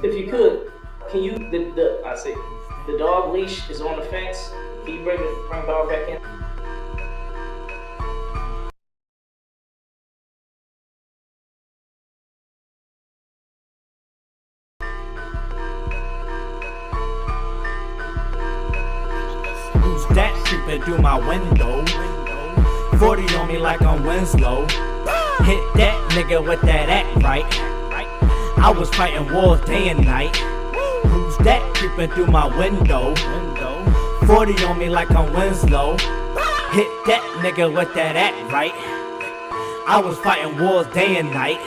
If you could, can you, the dog leash is on the fence. Can you bring dog back in? Who's that creeping through my window? 40 on me like I'm Winslow. Hit that nigga with that act right. I was fighting wars day and night. Who's that creeping through my window? 40 on me like I'm Winslow. Hit that nigga with that act right. I was fighting wars day and night.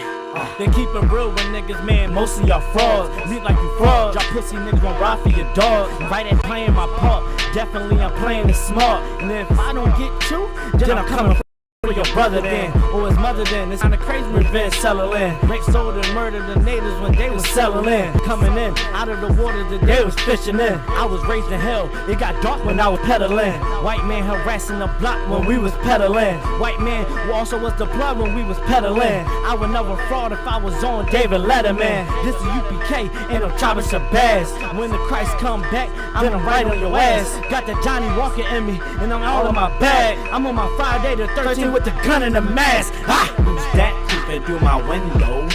They keep it real with niggas, man, most of y'all frauds. Leave like you frauds, y'all pussy niggas gon' ride for your dog. Right at playing my part, definitely I'm playing it smart. And if I don't get you, then I'm coming for your brother then, or his mother then. It's kinda crazy revenge settling. Rape, sold and murdered the natives when they was settling. Coming in, out of the water that they was fishing in. I was raised in hell, it got dark when I was peddling. White man harassing the block when we was peddling. White man who also was the blood when we was peddling. I would never fraud if I was on David Letterman. This is UPK, ain't no Chopper Shabazz. When the Christ come back, then I'm right on your ass. Got the Johnny Walker in me, and I'm all in my bag. I'm on my Friday the 13th with the gun and the mask. Who's that creeping through my window?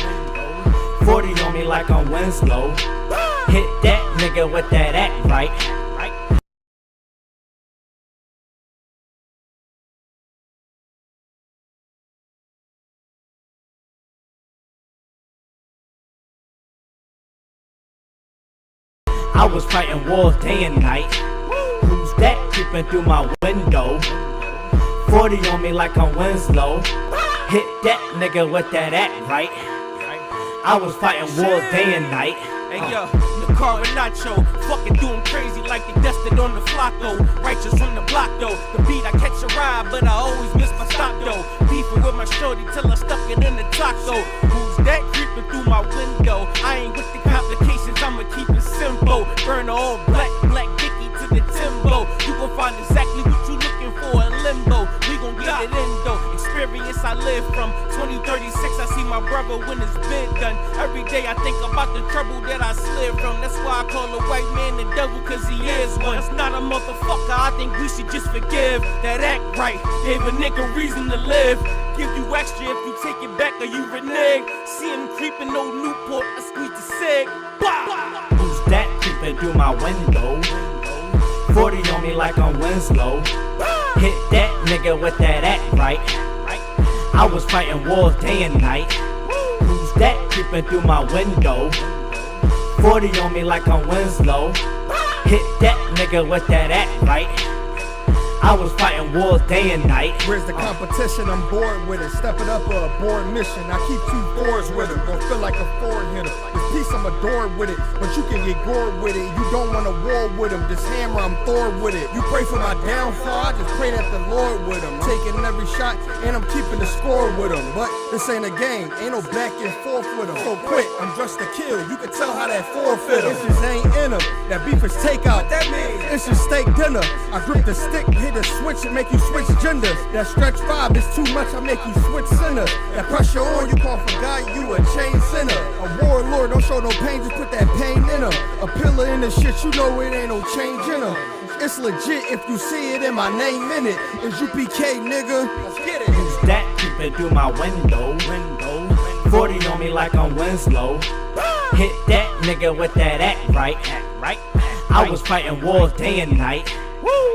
40 on me like I'm Winslow. Hit that nigga with that act right. I was fighting wars day and night. Who's that creeping through my window? 40 on me like I'm Winslow. Hit that nigga with that act right. I was fighting wars day and night. Hey yo, the car and Nacho, fucking doing crazy like they destined on the Flacco. Righteous on the block though, the beat I catch a ride, but I always miss my stop though. Beefing with my shorty till I stuck it in the taco. Who's that creeping through my window? I ain't with the complications, I'ma keep it simple. Burn all black Dickie to the Timbo. You gon' find exactly what you looking for in limbo. We gon' get it in though. Experience I live from 2036. I see my brother when it's been done. Every day I think about the trouble that I slid from. That's why I call a white man the devil, cause he is one. That's not a motherfucker, I think we should just forgive. That act right, gave a nigga reason to live. Give you extra if you take it back or you renege. See him creeping, no Newport, I squeeze the cig. Who's that creeping through my window? 40 on me like I'm Winslow. Hit that nigga with that act right. I was fighting wars day and night. Who's that creeping through my window? 40 on me like I'm Winslow. Hit that nigga with that act right. I was fighting wars day and night. Where's the competition? I'm bored with it. Stepping up a board mission. I keep 2 fours with it. Gon' feel like a forward hitter. This piece I'm adored with it, but you can get gored with it. You don't want a war with him. This hammer I'm Thor with it. You pray for my downfall, I just pray that the Lord with him. Taking every shot and I'm keeping the score with him. But this ain't a game, ain't no back and forth with him. So quick, I'm dressed to kill. You can tell how that forfeit him. This just ain't in him. That beef is takeout. What that mean? It's just steak dinner. I grip the stick, hit the switch and make you switch genders. That stretch 5 is too much, I make you switch sinners. That pressure on you, call for God, you a chain sinner. A warlord, don't show no pain, just put that pain in her. A pillar in the shit, you know it ain't no change in her. It's legit if you see it in my name in it. It's UPK, nigga. Let's get it. Who's that creeping through my window? 40 on me like I'm Winslow. Hit that nigga with that act right. I was fighting wars day and night.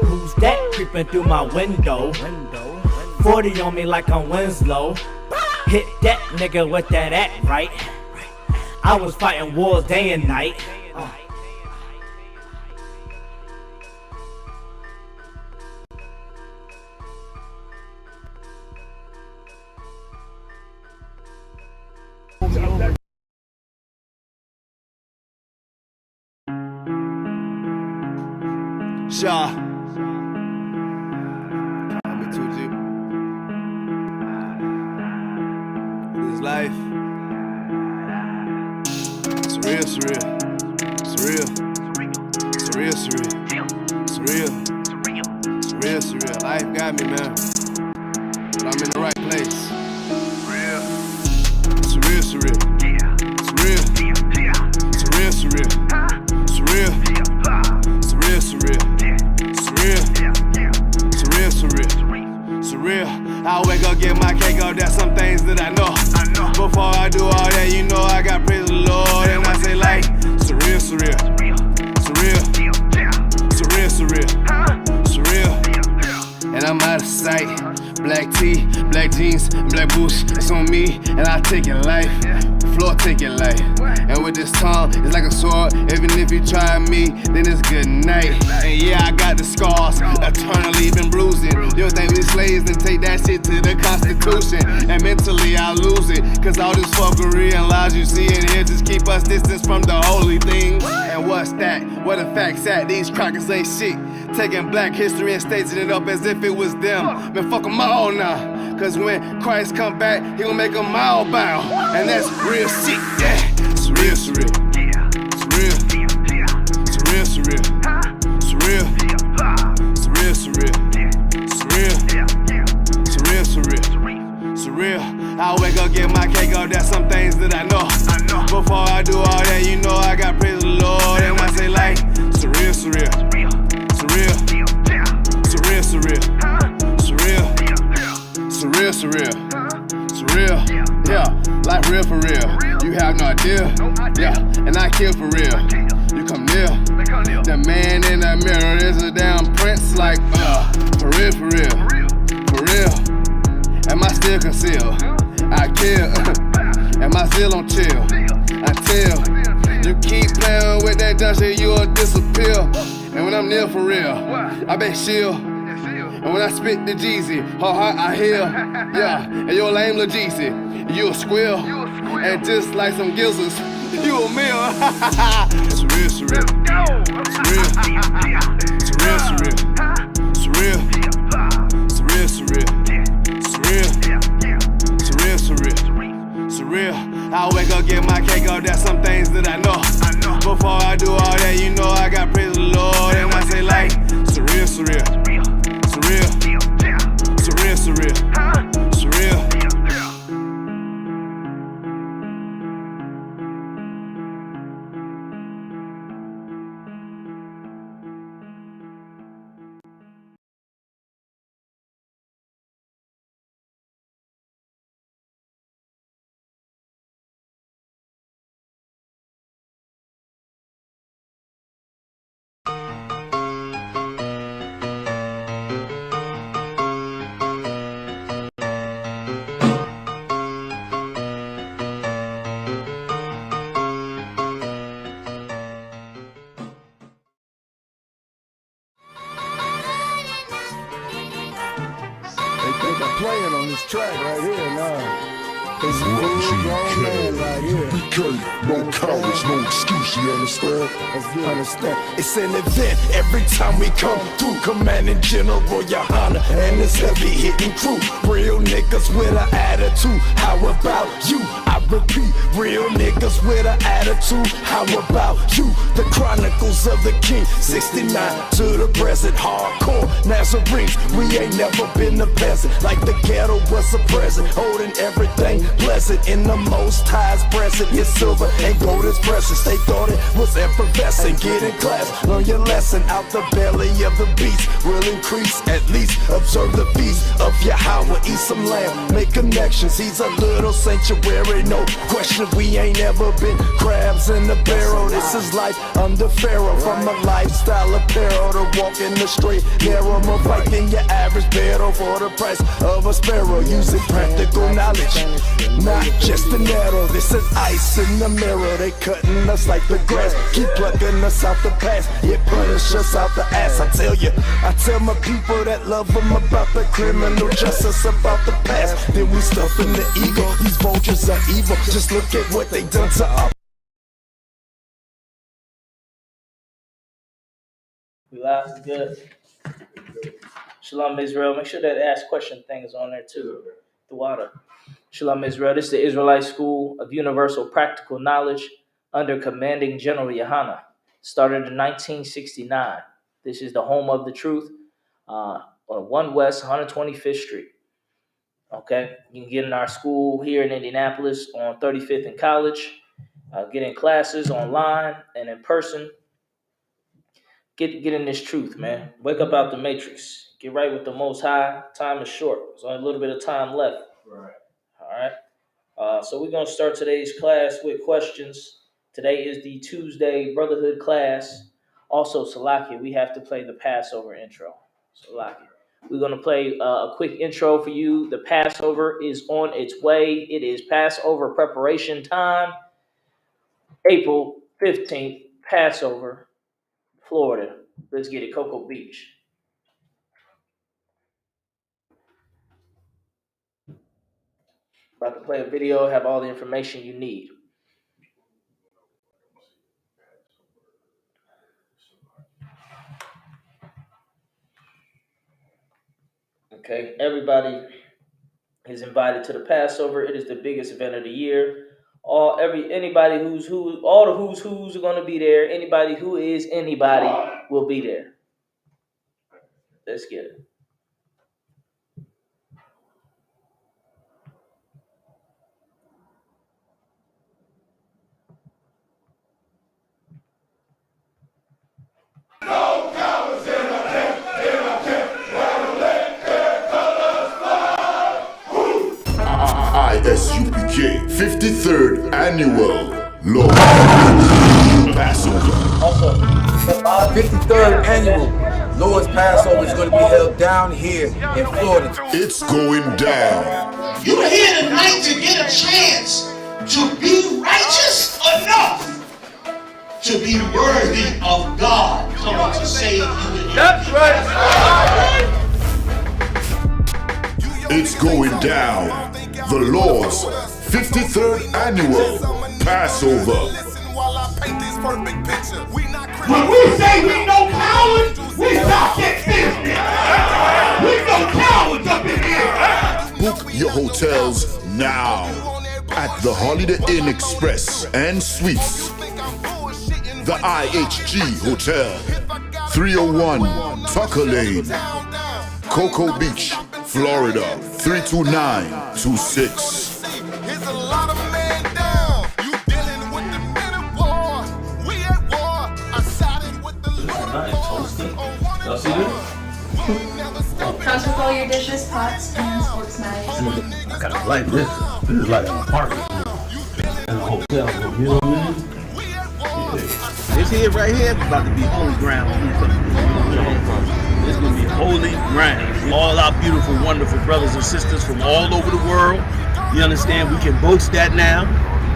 Who's that creeping through my window? 40 on me like I'm Winslow. Hit that nigga with that act right. I was fighting wars day and night. Shaw. Can't be too deep. This life. Surreal. Life got me, man. but I'm in the right place. Surreal, surreal. Surreal. Surreal, surreal. Surreal. Surreal, surreal. Surreal, surreal. Surreal. I wake up, get my cake up, that's some things that I know. Before I do all that, you know I got praise the Lord. And I say like, surreal, surreal. Surreal. Surreal, surreal. Surreal. And I'm out of sight. Black tee, black jeans, black boots, it's on me, and I take it life. Floor take it life. And with this tongue, it's like a sword. Even if you try me, then it's good night. And yeah, I got the scars, eternally been bruising. You think we slaves and take that shit to the Constitution. And mentally I lose it, cause all this fuckery and lies you see in here just keep us distance from the holy things. And what's that? Where the facts at? These crackers ain't shit. Taking black history and staging it up as if it was them. Man, fuck them all now. Cause when Christ come back, he gon' make them all bow. And that's real shit, yeah. Surreal, surreal. Surreal. Surreal, surreal. Surreal. Surreal, surreal. Surreal. Surreal, surreal. Surreal. I wake up, get my cake up, that's some things that I know. Before I do all that, you know I got praise the Lord. And I say like, surreal, surreal. Surreal. Surreal, surreal. Surreal. Surreal, surreal. Surreal. Yeah, like real for real. You have no idea. Yeah, and I kill for real. You come near. The man in the mirror is a damn prince like, for real, for real. For real. Am I still concealed? I kill. Am I still on chill? Until you keep playing with that dumb shit, you'll disappear. And when I'm near for real, I bet she'll. And when I spit the Jeezy, her heart I hear. Yeah, and your lame lil' Jeezy, you a squeal. And just like some gizzards, you a meal. Surreal, surreal. Surreal. Surreal, surreal. Surreal. Surreal, surreal. Surreal. Surreal, surreal. Surreal. I wake up, get my cake up, that's some things that I know. Before I do all that, you know I got praise the Lord. And I say like, surreal, surreal. Surreal. Surreal, surreal. Surreal. They think I'm playing on this track right here, nah. It's a full grown man right here. UPK, no cowards, no excuse, you understand? Understand? It's an event every time we come through. Commanding General Yohana and his heavy hitting crew. Real niggas with an attitude. How about you? I repeat, real niggas with an attitude. How about you? The Chronicles of the King, 69 to the present. Hardcore Nazarenes, we ain't never been the peasant. Like the ghetto was a present, holding everything pleasant in the Most High's present. It's silver and gold is precious. They thought it was effervescent. Get in class, learn your lesson. Out the belly of the beast will increase. At least observe the feast of Yahweh. Eat some lamb, make connections. He's a little sanctuary, no question. We ain't ever been crabs in the barrel. This is life under Pharaoh. From a lifestyle apparel to walk in the straight narrow. More fight than your average battle for the price of a sparrow. Using practical knowledge, not just an arrow. This is ice in the mirror. They cutting us like the grass, keep plucking us out the past. Yeah, punish us out the ass. I tell my people that love them about the criminal justice, about the past. Then we stuff in the ego. These vultures are evil. Just look at what they done to us. We live, good. Shalom Israel. Make sure that ask question thing is on there too. The water. Shalom Israel. This is the Israelite School of Universal Practical Knowledge under Commanding General Yohana. Started in 1969. This is the home of the truth on 1 West 125th Street. Okay, you can get in our school here in Indianapolis on 35th and College. Get in classes online and in person. Get in this truth, man. Wake up out the matrix. Get right with the Most High. Time is short. There's only a little bit of time left. Right. All right. So we're gonna start today's class with questions. Today is the Tuesday Brotherhood class. Also, Salakia, we have to play the Passover intro. Salakia. We're going to play a quick intro for you. The Passover is on its way. It is Passover preparation time. April 15th, Passover, Florida. Let's get it, Cocoa Beach. About to play a video, have all the information you need. Okay, everybody is invited to the Passover. It is the biggest event of the year. All the who's who's are going to be there. Anybody who is anybody will be there. Let's get it. ISUPK 53rd Annual Law Passover. Also, 53rd Annual Lord's Passover is going to be held down here in Florida. It's going down. You're here tonight to get a chance to be righteous enough to be worthy of God coming to save you. That's right. It's going down. The Lord's 53rd Annual Passover. When we say we no cowards, we not that business. We no cowards up in here. Book your hotels now at the Holiday Inn Express and Suites, the IHG Hotel, 301 Tucker Lane, Cocoa Beach, Florida, 32926. Here's a lot of men down. You dealing with the men of war. We at war. I sided with the Lord. Y'all see this? Comes with all your dishes, pots, and sports knives. I kind of like this. This is like an apartment and a hotel room. You know what I mean? This here right here is about to be holy ground. It's going to be holy ground. All our beautiful, wonderful brothers and sisters from all over the world. You understand? We can boast that now.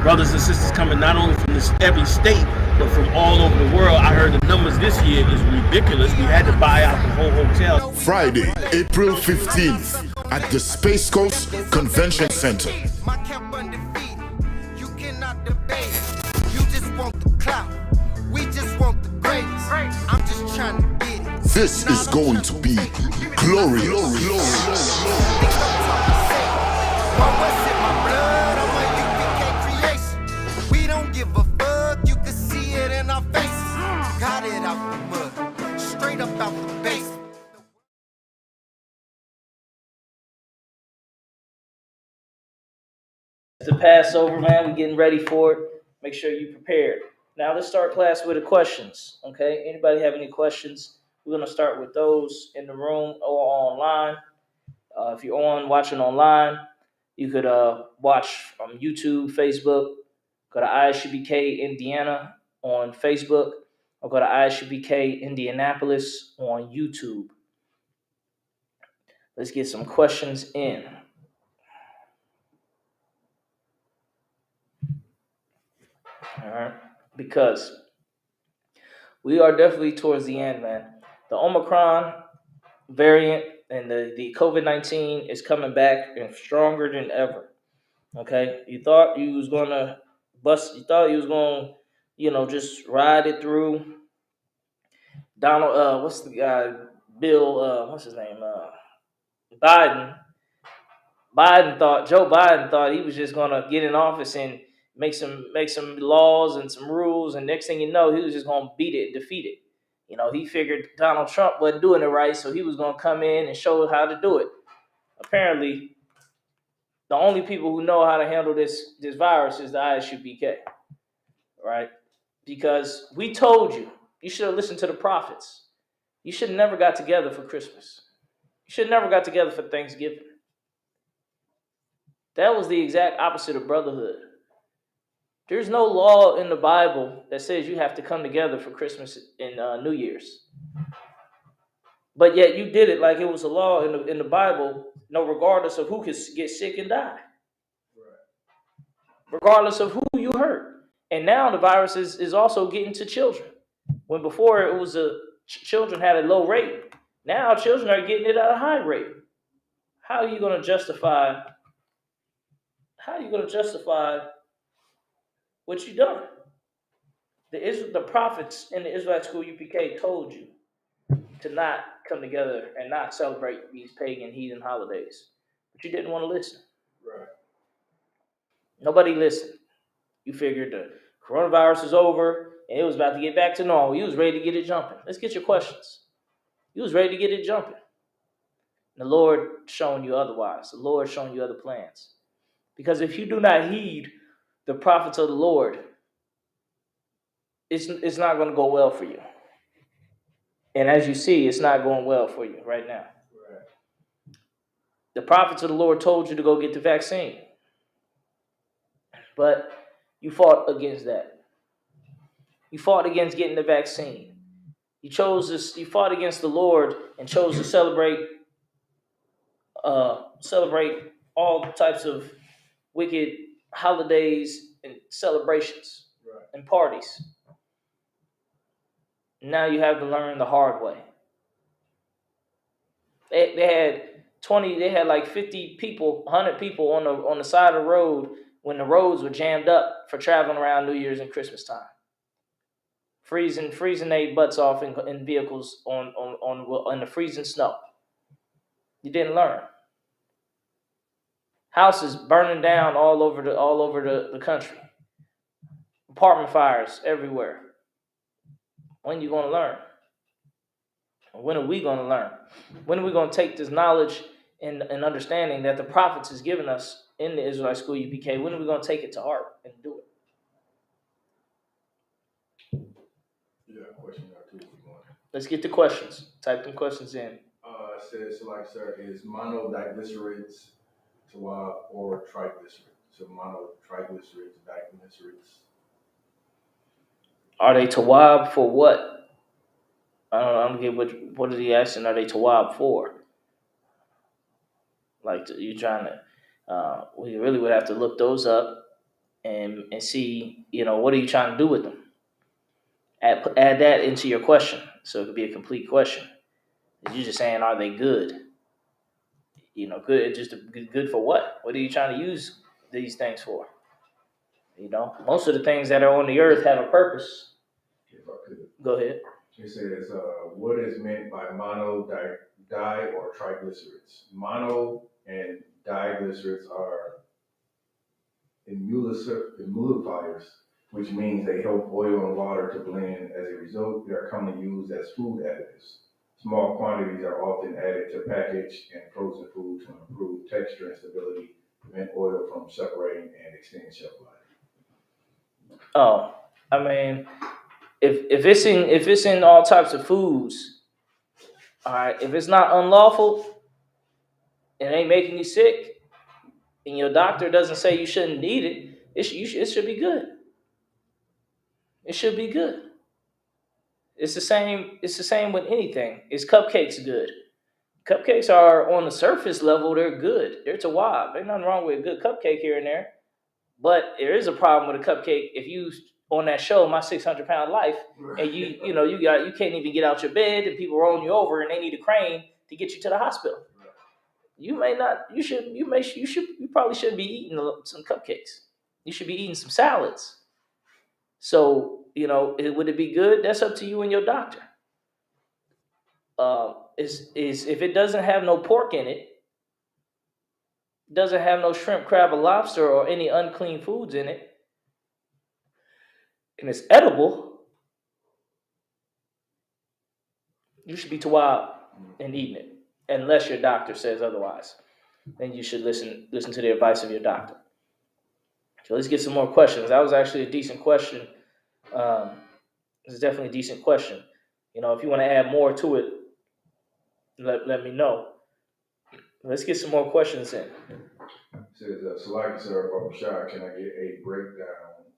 Brothers and sisters coming not only from every state, but from all over the world. I heard the numbers this year is ridiculous. We had to buy out the whole hotel. Friday, April 15th at the Space Coast Convention Center. My camp undefeated. You cannot debate. You just want the clout. We just want the greatest. I'm just trying to get it. This is going to be glorious. We don't give a fuck, you can see it in our faces. Got it out the mud, straight up out the base. It's the Passover, man. We're getting ready for it. Make sure you're prepared. Now let's start class with the questions. Okay. Anybody have any questions? We're gonna start with those in the room or online. If you're watching online, you could watch from YouTube, Facebook. Go to ISUPK Indiana on Facebook, or go to ISUPK Indianapolis on YouTube. Let's get some questions in. All right, because we are definitely towards the end, man. The Omicron variant and the COVID-19 is coming back and stronger than ever. Okay, you thought you was gonna just ride it through. Donald, what's the guy? Bill, what's his name? Biden. Joe Biden thought he was just gonna get in office and make some laws and some rules, and next thing you know, he was just gonna beat it and defeat it. You know, he figured Donald Trump wasn't doing it right, so he was gonna come in and show how to do it. Apparently, the only people who know how to handle this virus is the ISUPK, right? Because we told you, you should have listened to the prophets. You should have never got together for Christmas. You should have never got together for Thanksgiving. That was the exact opposite of brotherhood. There's no law in the Bible that says you have to come together for Christmas and New Year's. But yet you did it like it was a law in the Bible, regardless of who could get sick and die. Regardless of who you hurt. And now the virus is also getting to children. When before it was children had a low rate. Now children are getting it at a high rate. How are you going to justify what you done? The prophets in the Israelite School of UPK told you to not come together and not celebrate these pagan heathen holidays. But you didn't want to listen. Right. Nobody listened. You figured the coronavirus is over and it was about to get back to normal. You was ready to get it jumping. Let's get your questions. You was ready to get it jumping. The Lord showing you otherwise. The Lord showing you other plans. Because if you do not heed the prophets of the Lord, it's not going to go well for you. And as you see, it's not going well for you right now. Right. The prophets of the Lord told you to go get the vaccine. But you fought against that. You fought against getting the vaccine. You fought against the Lord and chose to celebrate all types of wicked holidays and celebrations and parties. Now you have to learn the hard way. They had like 50 people, 100 people on the side of the road when the roads were jammed up for traveling around New Year's and Christmas time. Freezing their butts off in vehicles on the freezing snow. You didn't learn. Houses burning down all over the country. Apartment fires everywhere. When are you going to learn? When are we going to learn? When are we going to take this knowledge and understanding that the prophets has given us in the Israelite School UPK? When are we going to take it to heart and do it? Yeah, question or two. Let's get the questions. Type them questions in. It says, sir, is monodiglycerides TWAB or triglycerides? So monotriglycerides, diglycerides. Are they TWAB for what? I don't get what are they asking? Are they TWAB for? Like you're trying to, we really would have to look those up and see, what are you trying to do with them? Add that into your question, so it could be a complete question. You're just saying, are they good? Good. Just good for what? What are you trying to use these things for? Most of the things that are on the earth have a purpose. If I could. Go ahead. It says, what is meant by mono, di, or triglycerides? Mono and diglycerides are emulsifiers, which means they help oil and water to blend. As a result, they are commonly used as food additives. Small quantities are often added to packaged and frozen food to improve texture and stability, prevent oil from separating, and extend shelf life. Oh, I mean, if it's in all types of foods, all right. If it's not unlawful, it ain't making you sick, and your doctor doesn't say you shouldn't eat it, it should be good. It should be good. It's the same with anything. Is cupcakes good? Cupcakes are on the surface level, they're good. They're TWAB. There's nothing wrong with a good cupcake here and there. But there is a problem with a cupcake if you on that show, My 600-Pound Life, and you can't even get out your bed and people rolling you over and they need a crane to get you to the hospital. You probably shouldn't be eating some cupcakes. You should be eating some salads. So, would it be good? That's up to you and your doctor. If it doesn't have no pork in it, doesn't have no shrimp, crab, or lobster, or any unclean foods in it, and it's edible, you should be TWAB and eating it, unless your doctor says otherwise. then you should listen to the advice of your doctor. So let's get some more questions. That was actually a decent question. It's definitely a decent question. If you want to add more to it, let me know. Let's get some more questions in. It says, Salaki sir, Baba Shah, can I get a breakdown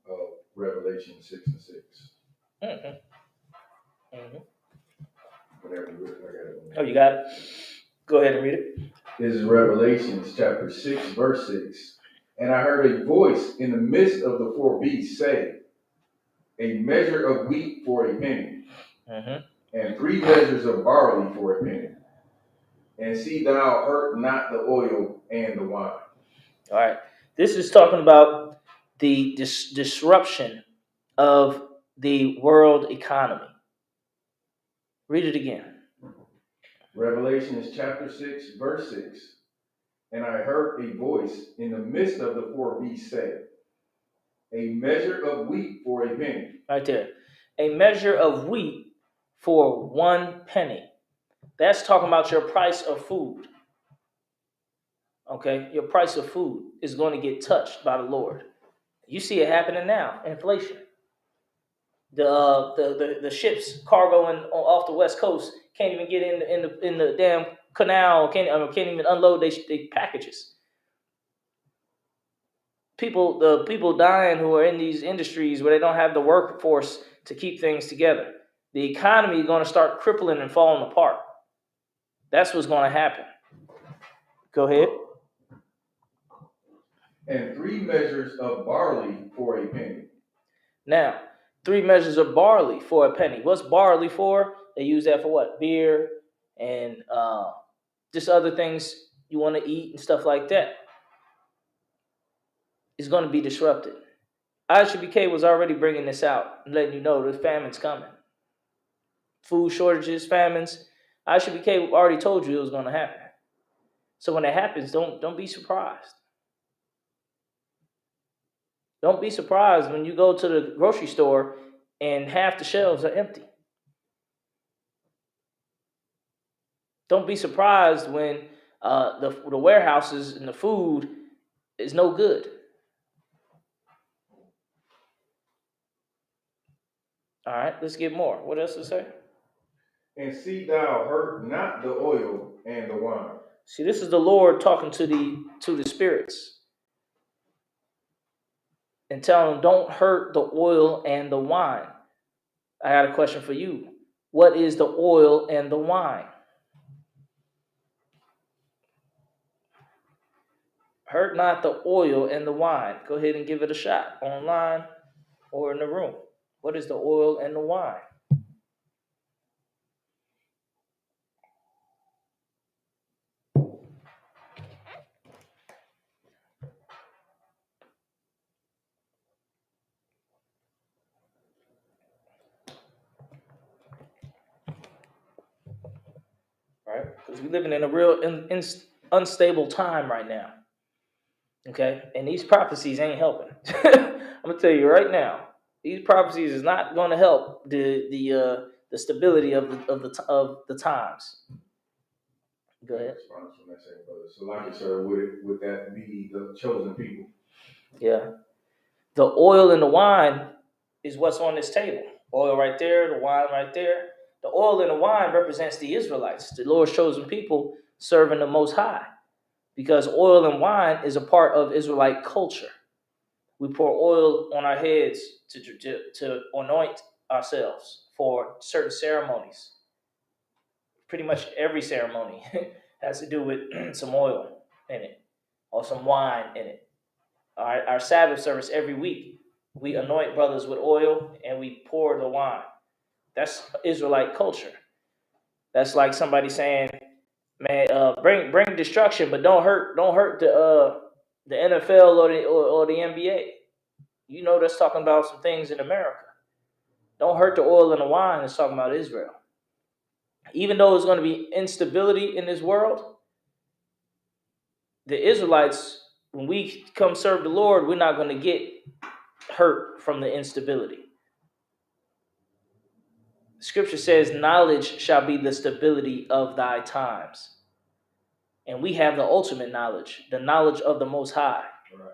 of Revelation 6 and 6? Mm-hmm. Mm-hmm. Whenever you're ready, I got it. Oh, you got it? Go ahead and read it. This is Revelation chapter 6, verse 6. And I heard a voice in the midst of the four beasts say, a measure of wheat for a penny, and 3 measures of barley for a penny. And see thou hurt not the oil and the wine. All right. This is talking about the disruption of the world economy. Read it again. Revelation chapter 6, verse 6. And I heard a voice in the midst of the four beasts say, a measure of wheat for a penny. Right there. A measure of wheat for 1 penny. That's talking about your price of food. Okay? Your price of food is going to get touched by the Lord. You see it happening now. Inflation. The ships cargoing off the West Coast can't even get in the damn canal. Can't even unload their packages. The people dying who are in these industries where they don't have the workforce to keep things together. The economy is going to start crippling and falling apart. That's what's going to happen. Go ahead. And 3 measures of barley for a penny. Now, 3 measures of barley for a penny. What's barley for? They use that for what? Beer and just other things you want to eat and stuff like that. It's going to be disrupted. ISUPK was already bringing this out and letting you know the famine's coming. Food shortages, famines. ISUPK already told you it was going to happen. So when it happens, don't be surprised. Don't be surprised when you go to the grocery store and half the shelves are empty. Don't be surprised when the warehouses and the food is no good. All right, let's get more. What else to say? And see thou hurt not the oil and the wine. See, this is the Lord talking to the spirits and telling them, don't hurt the oil and the wine. I got a question for you. What is the oil and the wine? Hurt not the oil and the wine. Go ahead and give it a shot online or in the room. What is the oil and the wine? Right? Because we're living in a real unstable time right now. Okay? And these prophecies ain't helping. I'm going to tell you right now, these prophecies is not going to help the stability of the times. Go ahead. So like you said, would that be the chosen people? Yeah. The oil and the wine is what's on this table. Oil right there, the wine right there. The oil and the wine represents the Israelites, the Lord's chosen people serving the Most High. Because oil and wine is a part of Israelite culture. We pour oil on our heads to anoint ourselves for certain ceremonies. Pretty much every ceremony has to do with some oil in it or some wine in it. Our Sabbath service every week, we anoint brothers with oil and we pour the wine. That's Israelite culture. That's like somebody saying, "Man, bring destruction, but don't hurt the NFL or the NBA." You know, that's talking about some things in America. Don't hurt the oil and the wine. It's talking about Israel. Even though there's going to be instability in this world, the Israelites, when we come serve the Lord, we're not going to get hurt from the instability. Scripture says, knowledge shall be the stability of thy times. And we have the ultimate knowledge, the knowledge of the Most High. Right.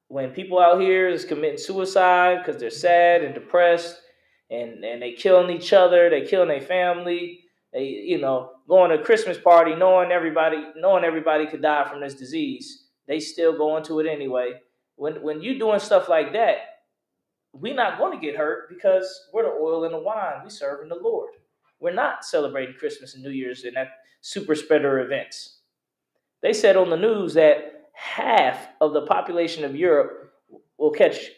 When people out here is committing suicide because they're sad and depressed, and they killing each other, they killing their family, they going to a Christmas party knowing everybody could die from this disease, they still go into it anyway. When you doing stuff like that, we're not going to get hurt because we're the oil and the wine. We serving the Lord. We're not celebrating Christmas and New Year's and that super spreader events. They said on the news that half of the population of Europe may catch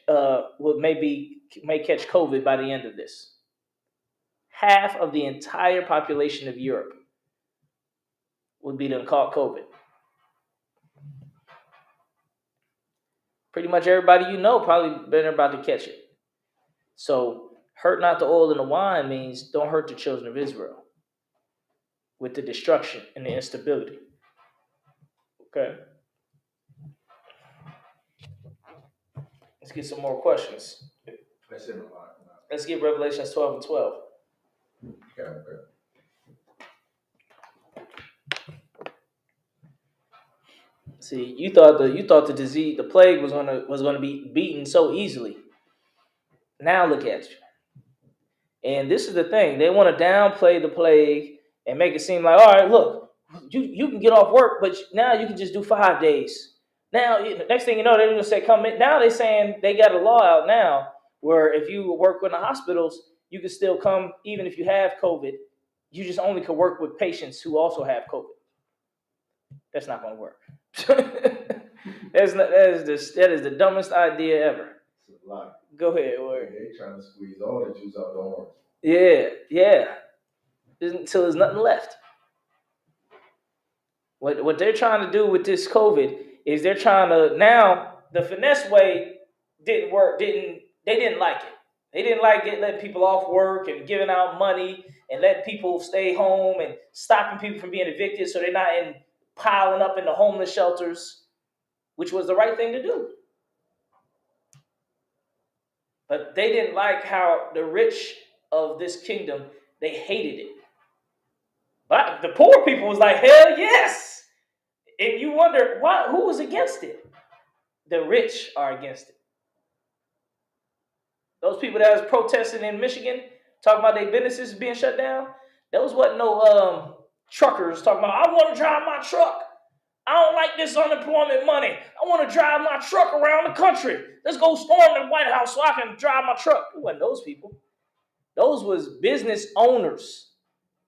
COVID by the end of this. Half of the entire population of Europe would be done caught COVID. Pretty much everybody you know probably been about to catch it. So hurt not the oil and the wine means don't hurt the children of Israel with the destruction and the instability. Okay. Let's get some more questions. That's in the line. Let's get Revelations 12 and 12. Okay. See, you thought the disease, the plague was gonna be beaten so easily. Now look at you. And this is the thing. They want to downplay the plague and make it seem like, all right, look, you can get off work, but now you can just do 5 days. Now, next thing you know, they're going to say, come in. Now they're saying they got a law out now where if you work in the hospitals, you can still come even if you have COVID. You just only can work with patients who also have COVID. That's not going to work. That is the dumbest idea ever. It's a lot. Go ahead, Warren. They trying to squeeze all the juice out the orange. Yeah. Until there's nothing left. What they're trying to do with this COVID is they're trying to, now the finesse way didn't work. They didn't like it. They didn't like it letting people off work and giving out money and letting people stay home and stopping people from being evicted so they're not piling up in the homeless shelters, which was the right thing to do. But they didn't like how the rich of this kingdom, they hated it. But the poor people was like, hell yes. And you wonder, who was against it? The rich are against it. Those people that was protesting in Michigan, talking about their businesses being shut down, those wasn't no truckers talking about, I want to drive my truck. I don't like this unemployment money. I want to drive my truck around the country. Let's go storm the White House so I can drive my truck. It wasn't those people. Those was business owners.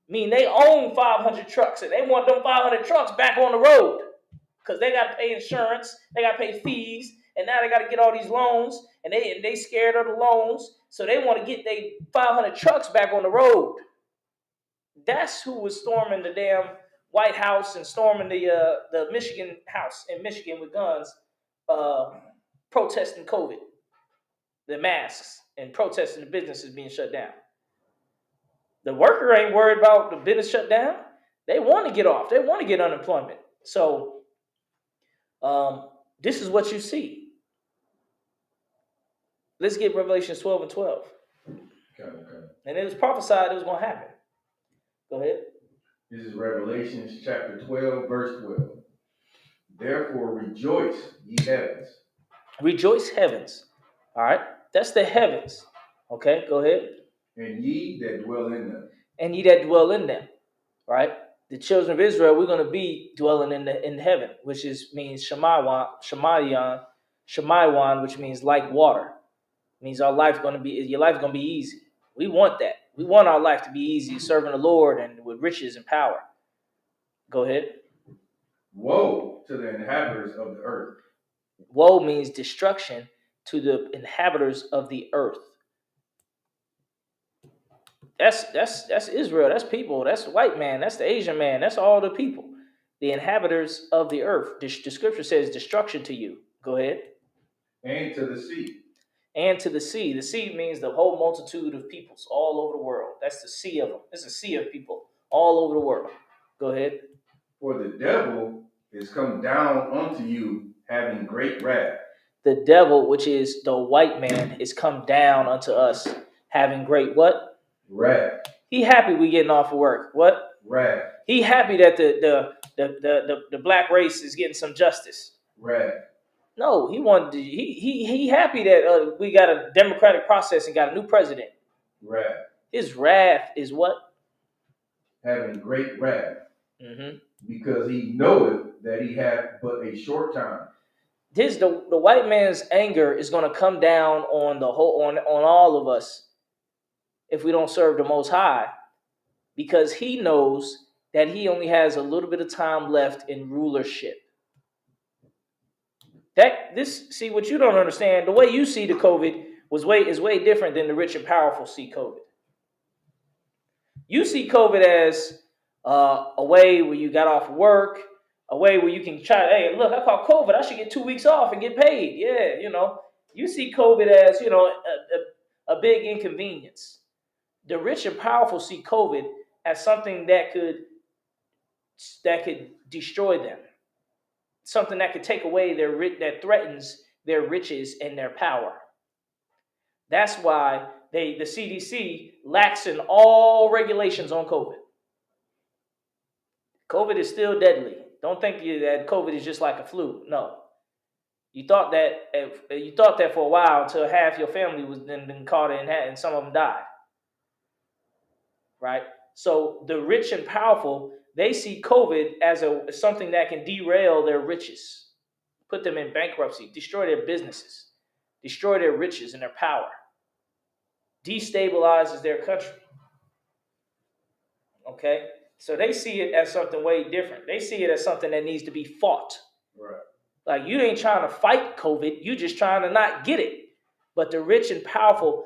I mean, they own 500 trucks, and they want them 500 trucks back on the road because they got to pay insurance, they got to pay fees, and now they got to get all these loans, and they scared of the loans, so they want to get their 500 trucks back on the road. That's who was storming the damn White House and storming the Michigan house in Michigan with guns, protesting COVID, the masks, and protesting the businesses being shut down. The worker ain't worried about the business shut down. They want to get off. They want to get unemployment. So this is what you see. Let's get Revelation 12 and 12. Okay. And it was prophesied it was going to happen. Go ahead. This is Revelation chapter 12, verse 12. Therefore rejoice, ye heavens. Rejoice, heavens. All right. That's the heavens. Okay, go ahead. And ye that dwell in them. And ye that dwell in them. Right? The children of Israel, we're going to be dwelling in heaven, which means Shemayan, which means like water. It means your life's going to be easy. We want that. We want our life to be easy, serving the Lord and with riches and power. Go ahead. Woe to the inhabitants of the earth. Woe means destruction to the inhabitants of the earth. That's Israel. That's people. That's the white man. That's the Asian man. That's all the people. The inhabitants of the earth. The scripture says destruction to you. Go ahead. And to the sea. And to the sea. The sea means the whole multitude of peoples all over the world. That's the sea of them. It's a sea of people all over the world. Go ahead. For the devil is come down unto you, having great wrath. The devil, which is the white man, is come down unto us, having great what? Wrath. He happy we getting off of work. What? Wrath. He happy that the black race is getting some justice. Wrath. No, he wanted to, he happy that we got a democratic process and got a new president. Wrath. His wrath is what? Having great wrath. Mm-hmm. Because he knoweth that he hath but a short time. The white man's anger is going to come down on the whole on all of us if we don't serve the Most High, because he knows that he only has a little bit of time left in rulership. See what you don't understand. The way you see the COVID is way different than the rich and powerful see COVID. You see COVID as a way where you got off work, a way where you can try. Hey, look, I caught COVID. I should get 2 weeks off and get paid. Yeah, you see COVID as a big inconvenience. The rich and powerful see COVID as something that could destroy them. Something that could take away that threatens their riches and their power. That's why the CDC lacks in all regulations on COVID. COVID is still deadly. Don't think that COVID is just like a flu. No, you thought that for a while until half your family was then been caught in that, and some of them died. Right. So the rich and powerful, they see COVID as something that can derail their riches, put them in bankruptcy, destroy their businesses, destroy their riches and their power, destabilizes their country. Okay? So they see it as something way different. They see it as something that needs to be fought. Right. Like, you ain't trying to fight COVID, you just trying to not get it. But the rich and powerful,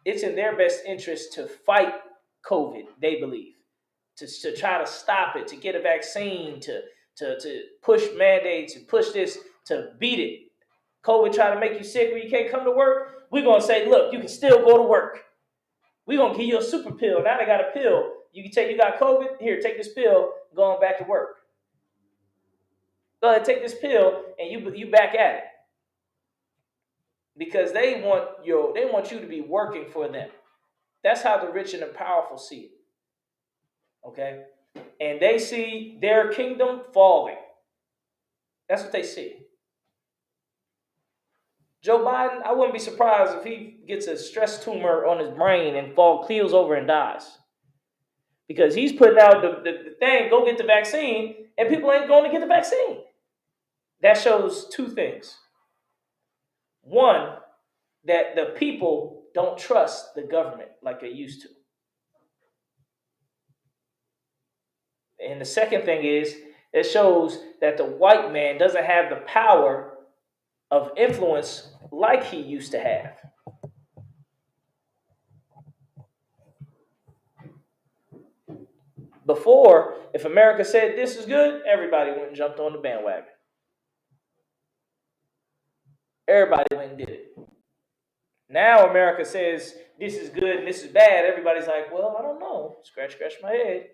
it's in their best interest to fight COVID, they believe. To try to stop it, to get a vaccine, to push mandates and push this, to beat it. COVID try to make you sick where you can't come to work. We're going to say, look, you can still go to work. We're going to give you a super pill. Now they got a pill. You got COVID, here, take this pill, going back to work. Go ahead, take this pill, and you back at it. Because they want you to be working for them. That's how the rich and the powerful see it. Okay? And they see their kingdom falling. That's what they see. Joe Biden, I wouldn't be surprised if he gets a stress tumor on his brain and keels over and dies. Because he's putting out the thing, go get the vaccine, and people ain't going to get the vaccine. That shows two things. One, that the people don't trust the government like they used to. And the second thing is, it shows that the white man doesn't have the power of influence like he used to have. Before, if America said this is good, everybody went and jumped on the bandwagon. Everybody went and did it. Now America says this is good and this is bad. Everybody's like, well, I don't know. Scratch my head.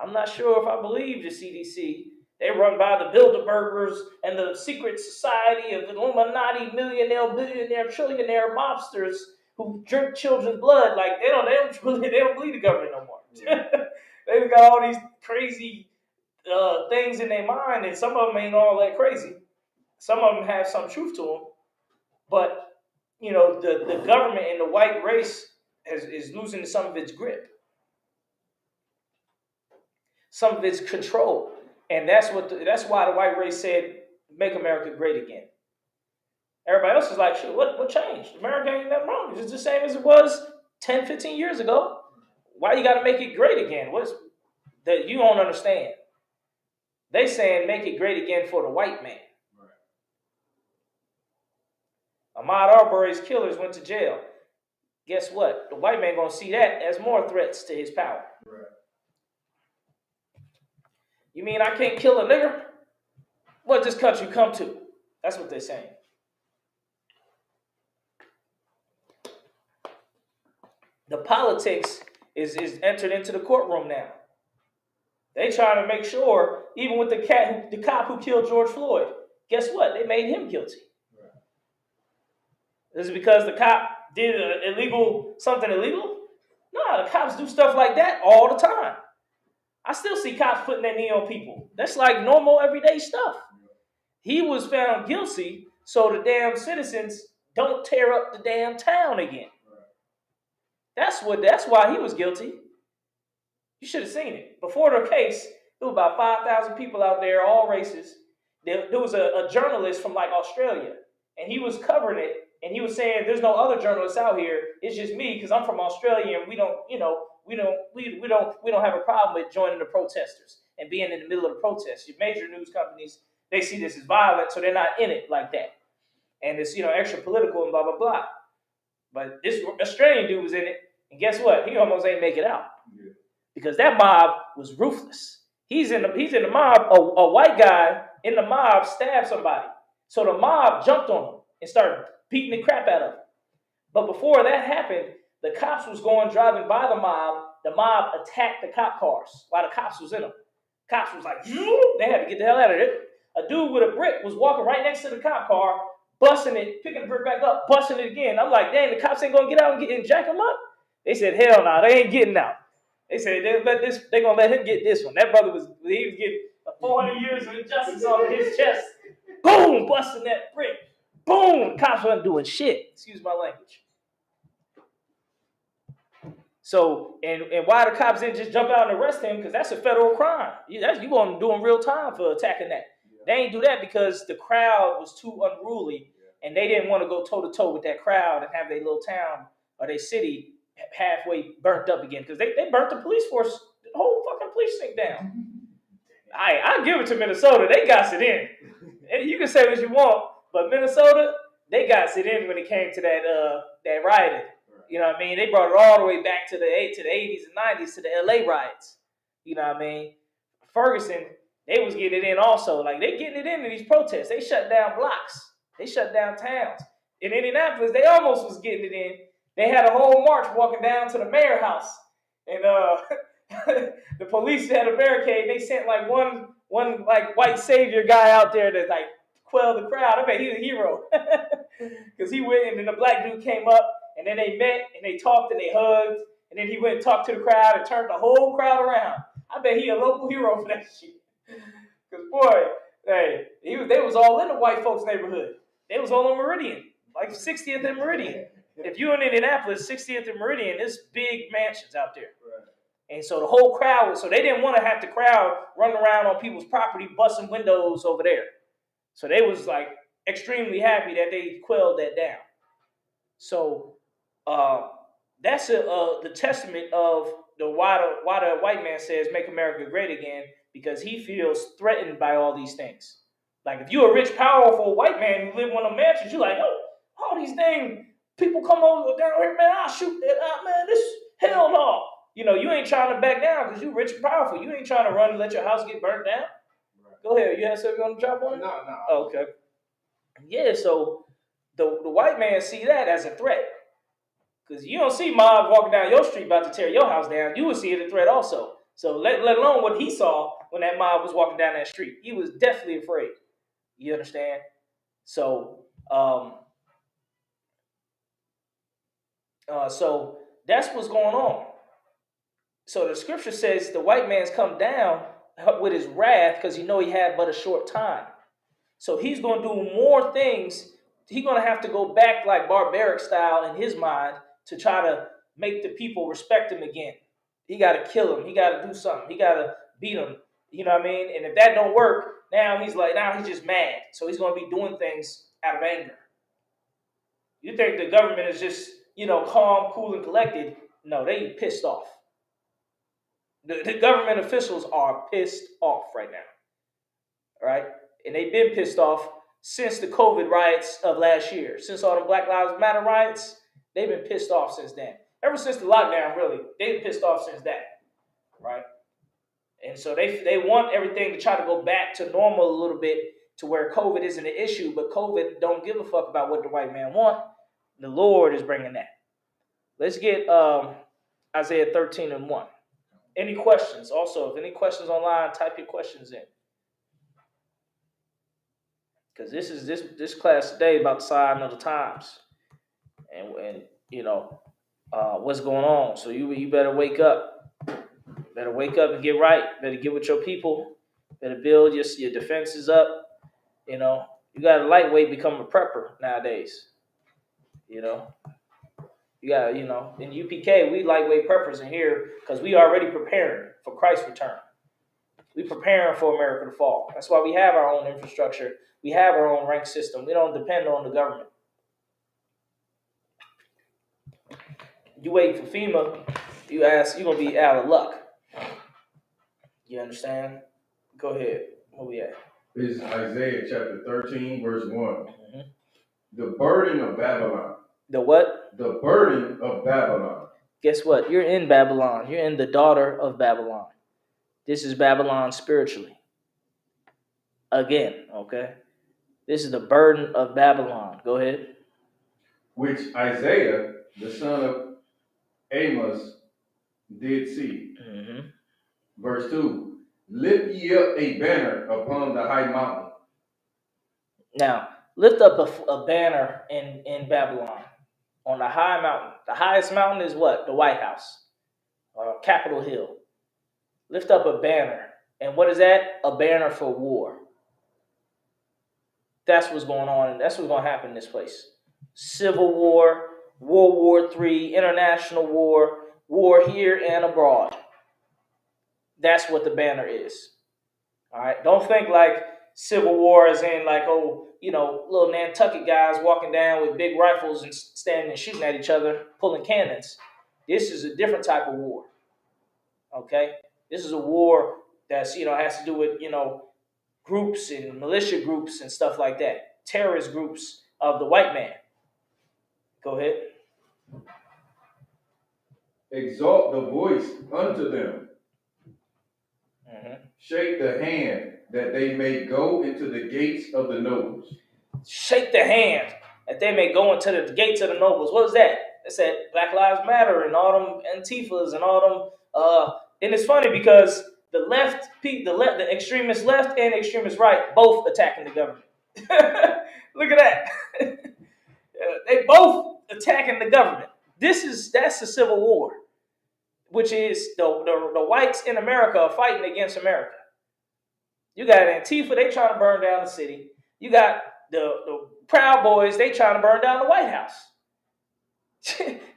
I'm not sure if I believe the CDC. They run by the Bilderbergers and the secret society of Illuminati, millionaire, billionaire, trillionaire mobsters who drink children's blood. Like they don't believe the government no more. Yeah. They've got all these crazy things in their mind, and some of them ain't all that crazy. Some of them have some truth to them, but the government and the white race is losing some of its grip, some of its control. And that's why the white race said, make America great again. Everybody else is like, shit, what changed? America ain't nothing wrong. It's the same as it was 10, 15 years ago. Why you got to make it great again? What's that you don't understand? They saying make it great again for the white man. Right. Ahmaud Arbery's killers went to jail. Guess what? The white man gonna see that as more threats to his power. Right. You mean I can't kill a nigger? What this country come to? That's what they're saying. The politics is entered into the courtroom now. They trying to make sure, even with the cop who killed George Floyd, guess what? They made him guilty. Right. Is it because the cop did something illegal? No, the cops do stuff like that all the time. I still see cops putting their knee on people. That's like normal everyday stuff. He was found guilty, so the damn citizens don't tear up the damn town again. That's why he was guilty. You should have seen it. Before the case, there were about 5,000 people out there, all races. There was a journalist from like Australia, and he was covering it, and he was saying, "There's no other journalists out here. It's just me because I'm from Australia, and we don't have a problem with joining the protesters and being in the middle of the protest. Your major news companies, they see this as violent, so they're not in it like that, and it's extra political and blah blah blah." But this Australian dude was in it, and guess what? He almost ain't make it out because that mob was ruthless. He's in the mob. A white guy in the mob stabbed somebody, so the mob jumped on him and started beating the crap out of him. But before that happened, the cops was driving by the mob. The mob attacked the cop cars while the cops was in them. Cops was like, they had to get the hell out of it. A dude with a brick was walking right next to the cop car, busting it, picking the brick back up, busting it again. I'm like, dang, the cops ain't gonna get out and jack him up? They said, hell no, they ain't getting out. They said they gonna let him get this one. That brother was getting 400 years of injustice on his chest. Boom, busting that brick. Boom, cops wasn't doing shit. Excuse my language. So, and why the cops didn't just jump out and arrest him? Because that's a federal crime. You going to do in real time for attacking that. They ain't do that because the crowd was too unruly, and they didn't want to go toe to toe with that crowd and have their little town or their city halfway burnt up again. Because they burnt the police force, the whole fucking police thing down. I give it to Minnesota. They got it in. And you can say what you want, but Minnesota, they got it in when it came to that rioting. You know what I mean? They brought it all the way back to the 80s and 90s to the LA riots. You know what I mean? Ferguson, they was getting it in also. Like, they getting it in these protests. They shut down blocks. They shut down towns. In Indianapolis, they almost was getting it in. They had a whole march walking down to the mayor's house. And the police had a barricade. They sent like one like white savior guy out there to like quell the crowd. I bet he was a hero. Because he went and then the black dude came up. And then they met and they talked and they hugged. And then he went and talked to the crowd and turned the whole crowd around. I bet he a local hero for that shit. Because boy, hey, they was all in the white folks' neighborhood. They was all on Meridian, like 60th and Meridian. If you're in Indianapolis, 60th and Meridian, there's big mansions out there. Right. And so the whole crowd, so they didn't want to have the crowd run around on people's property, busting windows over there. So they was like extremely happy that they quelled that down. So that's the testament of why the white man says make America great again, because he feels threatened by all these things. Like if you're a rich, powerful white man who live in one of the mansions, you're like, oh, all these things, people come over down here, man, I'll shoot that out, man, this, hell no. You ain't trying to back down because you rich and powerful. You ain't trying to run and let your house get burnt down. Right. Go ahead, you have something you want to drop on it? No. Oh, okay. Yeah, so the white man see that as a threat. Because you don't see mobs walking down your street about to tear your house down. You would see it a threat also. So let alone what he saw when that mob was walking down that street. He was definitely afraid. You understand? So so that's what's going on. So the scripture says the white man's come down with his wrath because he had but a short time. So he's going to do more things. He's going to have to go back like barbaric style in his mind to try to make the people respect him again. He got to kill him. He got to do something. He got to beat him. You know what I mean? And if that don't work, now he's just mad. So he's going to be doing things out of anger. You think the government is just, calm, cool, and collected. No, they pissed off. The government officials are pissed off right now. All right? And they've been pissed off since the COVID riots of last year. Since all the Black Lives Matter riots, they've been pissed off since then. Ever since the lockdown, really, they've been pissed off since that, right? And so they want everything to try to go back to normal a little bit to where COVID isn't an issue, but COVID don't give a fuck about what the white man want. The Lord is bringing that. Let's get Isaiah 13:1. Any questions? Also, if any questions online, type your questions in. Because this class today about the sign of the times, and what's going on. So you better wake up. Better wake up and get right. Better get with your people. Better build your defenses up. You know, you got a lightweight become a prepper nowadays. You know, you got, in UPK, we lightweight preppers in here because we already preparing for Christ's return. We preparing for America to fall. That's why we have our own infrastructure. We have our own rank system. We don't depend on the government. You wait for FEMA, you're going to be out of luck. You understand? Go ahead. Where we at? This is Isaiah chapter 13, verse 1. Mm-hmm. The burden of Babylon. The what? The burden of Babylon. Guess what? You're in Babylon. You're in the daughter of Babylon. This is Babylon spiritually. Again, okay? This is the burden of Babylon. Go ahead. Which Isaiah, the son of Amos, did see. Mm-hmm. Verse 2. Lift ye up a banner upon the high mountain. Now, lift up a banner in Babylon on the high mountain. The highest mountain is what? The White House or Capitol Hill. Lift up a banner. And what is that? A banner for war. That's what's going on. And that's what's going to happen in this place. Civil war, World War III, international war, war here and abroad. That's what the banner is. All right. Don't think like civil war is in like, little Nantucket guys walking down with big rifles and standing and shooting at each other, pulling cannons. This is a different type of war. Okay. This is a war that's, has to do with, groups and militia groups and stuff like that. Terrorist groups of the white man. Go ahead. Exalt the voice unto them. Mm-hmm. Shake the hand that they may go into the gates of the nobles. Shake the hand that they may go into the gates of the nobles. What is that? It said Black Lives Matter and all them Antifas and all them. And it's funny because the extremist left and extremist right, both attacking the government. Look at that. They both attacking the government. That's a civil war, which is the whites in America are fighting against America. You got Antifa, they trying to burn down the city. You got the Proud Boys, they trying to burn down the White House.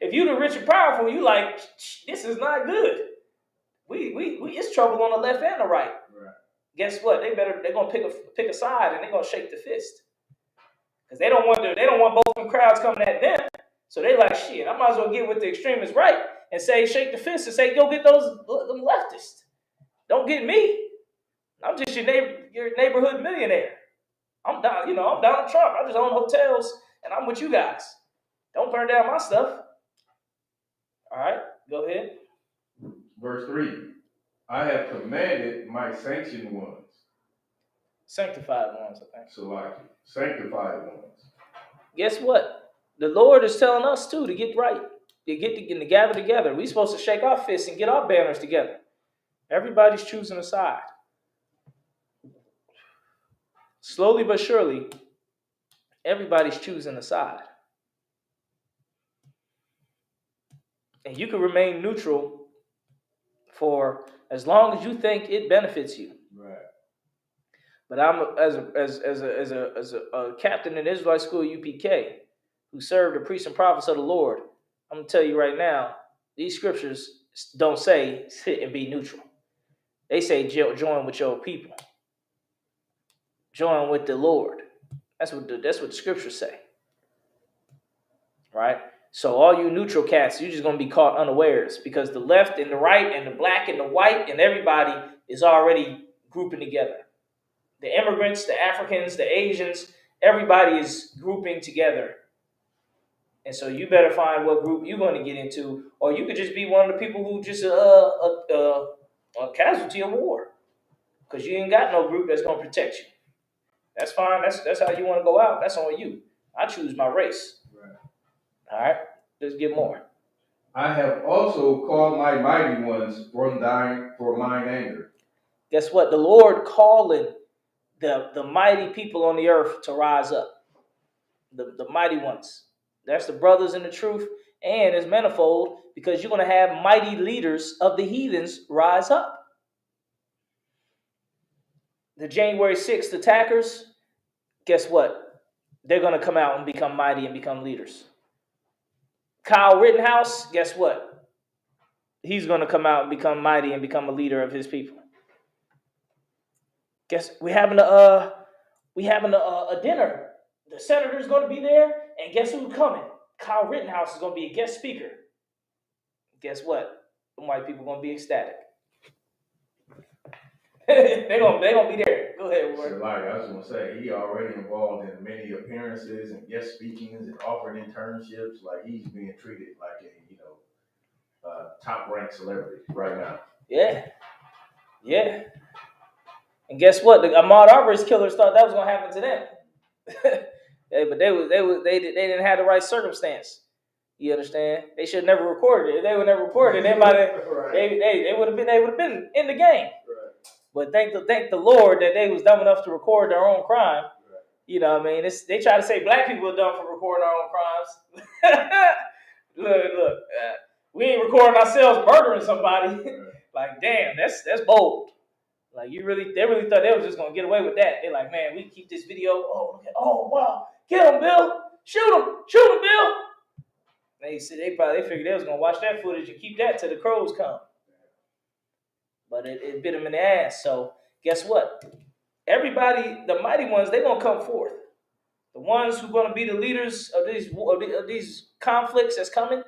If you the rich and powerful, you like, this is not good. We it's trouble on the left and the right. Guess what? They're gonna pick a side and they're gonna shake the fist. Because they don't want both them crowds coming at them. So they like, shit, I might as well get with the extremist right and say, shake the fist and say, go get them leftists. Don't get me. I'm just your neighborhood millionaire. I'm Donald Trump. I just own hotels and I'm with you guys. Don't burn down my stuff. All right, go ahead. Verse 3. I have commanded my sanctioned ones. Sanctified ones, I think. So like sanctified ones. Guess what? The Lord is telling us too to get right. To gather together. We're supposed to shake our fists and get our banners together. Everybody's choosing a side. Slowly but surely, everybody's choosing a side. And you can remain neutral for as long as you think it benefits you. Right. But I'm as a captain in the Israelite School of UPK who served the priests and prophets of the Lord. I'm gonna tell you right now, these scriptures don't say sit and be neutral. They say join with your people. Join with the Lord. That's what the scriptures say. Right? So all you neutral cats, you're just going to be caught unawares because the left and the right and the black and the white and everybody is already grouping together. The immigrants, the Africans, the Asians, everybody is grouping together. And so you better find what group you're going to get into, or you could just be one of the people who just a casualty of war because you ain't got no group that's going to protect you. That's fine. That's how you want to go out. That's on you. I choose my race. Right. All right. Let's get more. I have also called my mighty ones for mine anger. Guess what? The Lord calling the mighty people on the earth to rise up. The mighty ones. That's the brothers in the truth And it's manifold because you're going to have mighty leaders of the heathens rise up. The January 6th attackers, guess what? They're going to come out and become mighty and become leaders. Kyle Rittenhouse, guess what? He's going to come out and become mighty and become a leader of his people. Guess we're having a dinner. The senator's going to be there, and guess who's coming? Kyle Rittenhouse is going to be a guest speaker. Guess what? The white people are going to be ecstatic. they're gonna be there. Go ahead, Warren. So, like I was gonna say, he already involved in many appearances and guest speakings and offered internships. Like he's being treated like a top ranked celebrity right now. Yeah. And guess what? The Ahmaud Arbery's killers thought that was gonna happen to them. But they didn't have the right circumstance. You understand? They should have never recorded it. If they would never recorded it, they might have they would have been in the game. But thank the Lord that they was dumb enough to record their own crime. Right. You know what I mean? They try to say black people are dumb for recording our own crimes. look, we ain't recording ourselves murdering somebody. Right. Like, damn, that's bold. Like they really thought they was just gonna get away with that. They're like, man, we can keep this video. Oh wow, get him, Bill. Shoot him, Bill. They figured they was gonna watch that footage and keep that till the crows come. But it bit them in the ass. So guess what? Everybody, the mighty ones, they're going to come forth. The ones who are going to be the leaders of these conflicts that's coming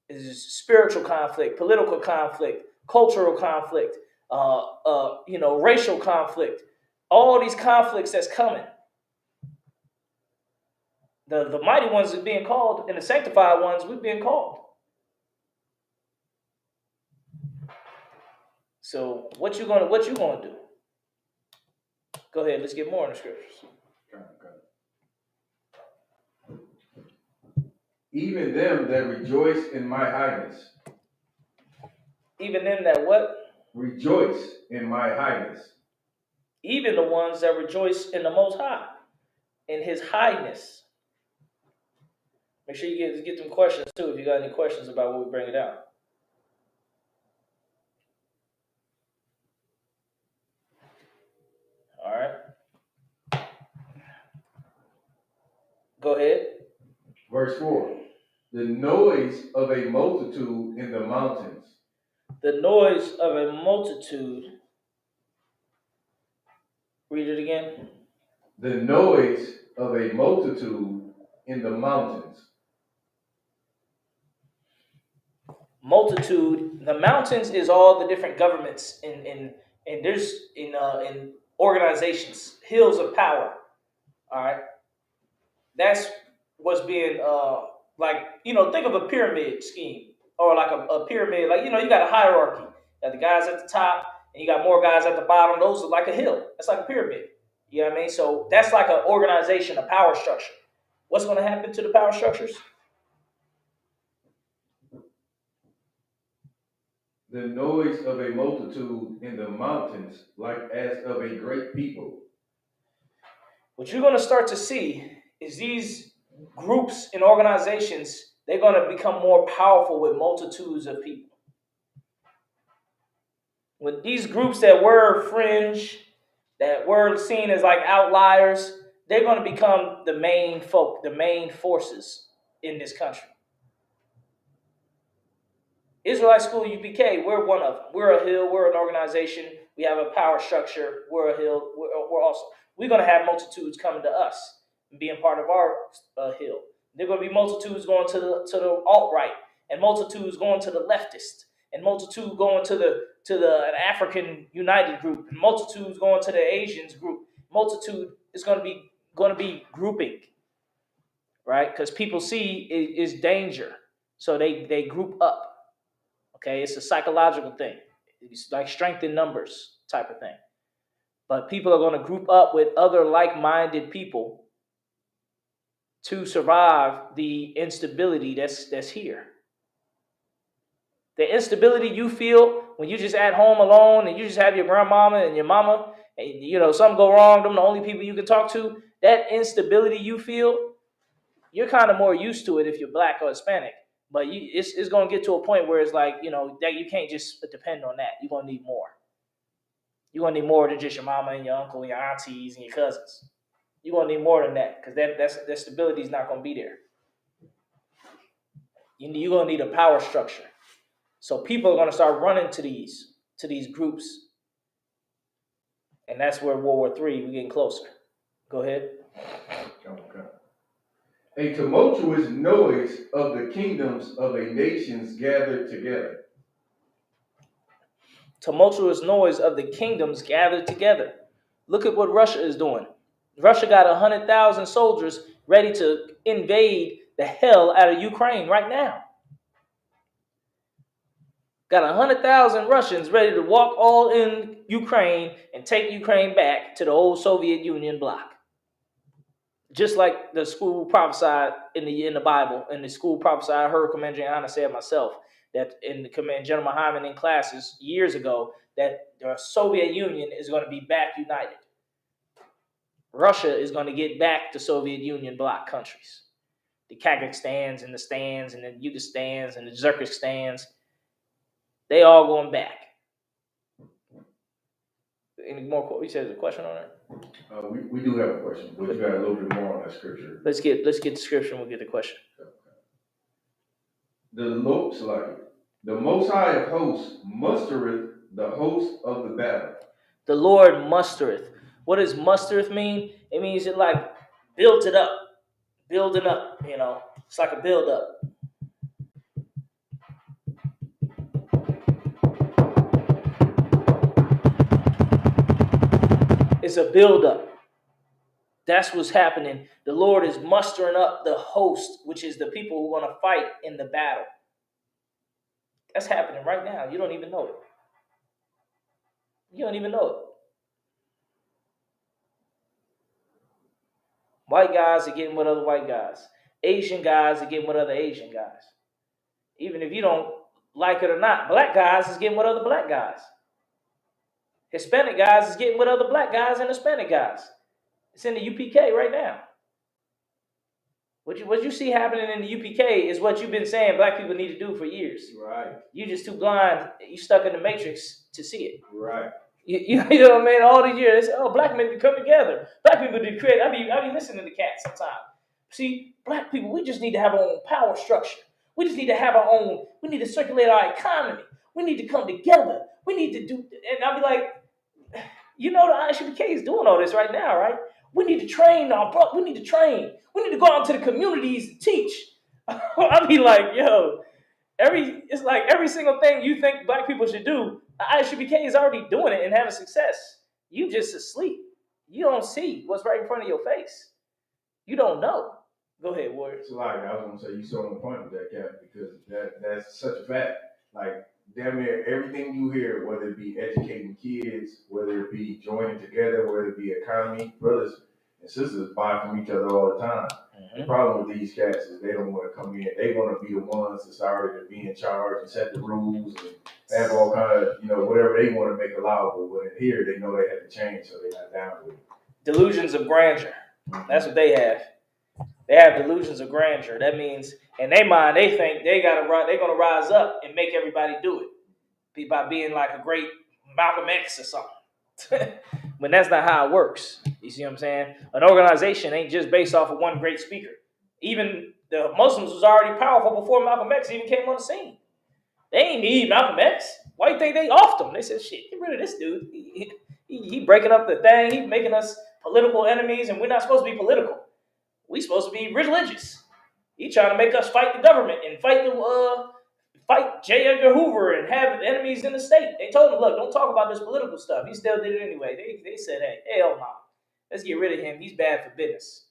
is spiritual conflict, political conflict, cultural conflict, racial conflict. All these conflicts that's coming. The mighty ones are being called, and the sanctified ones, we're being called. So what you gonna do? Go ahead. Let's get more in the scriptures. Even them that rejoice in my highness. Even them that what? Rejoice in my highness. Even the ones that rejoice in the Most High, in His highness. Make sure you get them questions too if you got any questions about what we bring it out. All right. Go ahead. Verse 4. The noise of a multitude in the mountains. The noise of a multitude. Read it again. The noise of a multitude in the mountains. Multitude. The mountains is all the different governments in organizations, hills of power. All right, that's what's being think of a pyramid scheme or like a pyramid. Like you got a hierarchy. You got the guys at the top, and you got more guys at the bottom. Those are like a hill. That's like a pyramid. You know what I mean? So that's like an organization, a power structure. What's going to happen to the power structures? The noise of a multitude in the mountains, like as of a great people. What you're going to start to see is these groups and organizations, they're going to become more powerful with multitudes of people. With these groups that were fringe, that were seen as like outliers, they're going to become the main folk, the main forces in this country. Israelite School of UPK, we're one of them. We're a hill. We're an organization. We have a power structure. We're a hill. We're going to have multitudes coming to us and being part of our hill. There are going to be multitudes going to the alt-right, and multitudes going to the leftist, and multitudes going to the African United group, and multitudes going to the Asians group. Multitude is going to be grouping, right? Because people see is danger, so they group up. Okay, it's a psychological thing. It's like strength in numbers type of thing. But people are going to group up with other like-minded people to survive the instability that's here. The instability you feel when you're just at home alone and you just have your grandmama and your mama and something go wrong, them the only people you can talk to, that instability you feel, you're kind of more used to it if you're black or Hispanic But it's gonna get to a point where it's like, you know, that you can't just depend on that. You're gonna need more. You're gonna need more than just your mama and your uncle and your aunties and your cousins. You're gonna need more than that, because that stability is not gonna be there. You're gonna need a power structure. So people are gonna start running to these groups, and that's where World War III, we're getting closer. Go ahead. Okay. A tumultuous noise of the kingdoms of a nations gathered together. Tumultuous noise of the kingdoms gathered together. Look at what Russia is doing. Russia got 100,000 soldiers ready to invade the hell out of Ukraine right now. Got 100,000 Russians ready to walk all in Ukraine and take Ukraine back to the old Soviet Union bloc. Just like the school prophesied in the Bible, and the school prophesied, I heard Commander Johanna say it myself, that in the Command General Hyman in classes years ago, that the Soviet Union is going to be back united. Russia is going to get back to Soviet Union bloc countries. The Kazakhstans and the Stans and the Yugostans and the Zerkistans, they all going back. Any more? You said there's a question on that? We do have a question, but you got a little bit more on that scripture. Let's get the scripture and we'll get the question. The Most High of hosts mustereth the host of the battle. The Lord mustereth. What does mustereth mean? It means it like built it up. Building up, you know. It's like a build up. It's a build up. That's what's happening. The Lord is mustering up the host, which is the people who are going to fight in the battle. That's happening right now. You don't even know it. You don't even know it. White guys are getting with other white guys. Asian guys are getting with other Asian guys. Even if you don't like it or not, black guys is getting with other black guys. Hispanic guys is getting with other black guys and Hispanic guys. It's in the UPK right now. What you see happening in the UPK is what you've been saying black people need to do for years. Right. You just too blind. You stuck in the matrix to see it. Right. You know what I mean? All these years, they say, oh, black men come together. Black people do create. I be listening to cats sometimes. See, black people, we just need to have our own power structure. We just need to have our own. We need to circulate our economy. We need to come together. We need to do. And I'll be like, you know, the ISUPK is doing all this right now, right? We need to train we need to train. We need to go out to the communities and teach. I'll be like, yo, it's like every single thing you think black people should do, the ISUPK is already doing it and having success. You just asleep. You don't see what's right in front of your face. You don't know. Go ahead, Warrior. It's like I was gonna say, you so on point with that, Cap, because that's such a fact. Like damn near everything you hear, whether it be educating kids, whether it be joining together, whether it be economy, brothers and sisters buy from each other all the time. Mm-hmm. The problem with these cats is they don't want to come in. They want to be the ones that's already to be in charge and set the rules and have all kind of, you know, whatever they want to make allowable. But in here, they know they have to change, so they're not down with it. Delusions of grandeur. That's what they have. They have delusions of grandeur. That means in their mind, they think they're gonna rise up and make everybody do it by being like a great Malcolm X or something. But that's not how it works. You see what I'm saying? An organization ain't just based off of one great speaker. Even the Muslims was already powerful before Malcolm X even came on the scene. They ain't need Malcolm X. Why do you think they offed him? They said, shit, get rid of this dude. He breaking up the thing. He making us political enemies, and we're not supposed to be political. We supposed to be religious. He trying to make us fight the government and fight J. Edgar Hoover and have enemies in the state. They told him, look, don't talk about this political stuff. He still did it anyway. They said, hey, hell no. Let's get rid of him. He's bad for business.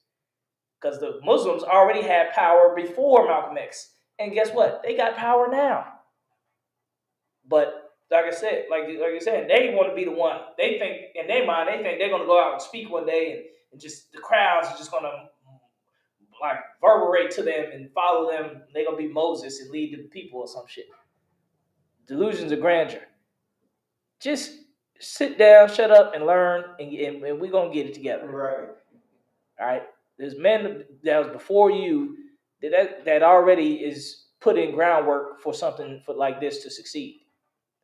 Because the Muslims already had power before Malcolm X. And guess what? They got power now. But like I said, like you said, they want to be the one. They think, in their mind, they think they're going to go out and speak one day and just the crowds are just going to like reverberate to them and follow them. They're going to be Moses and lead the people or some shit. Delusions of grandeur. Just sit down, shut up, and learn, and we're going to get it together. Right. All right? There's men that was before you that already is put in groundwork for something for like this to succeed.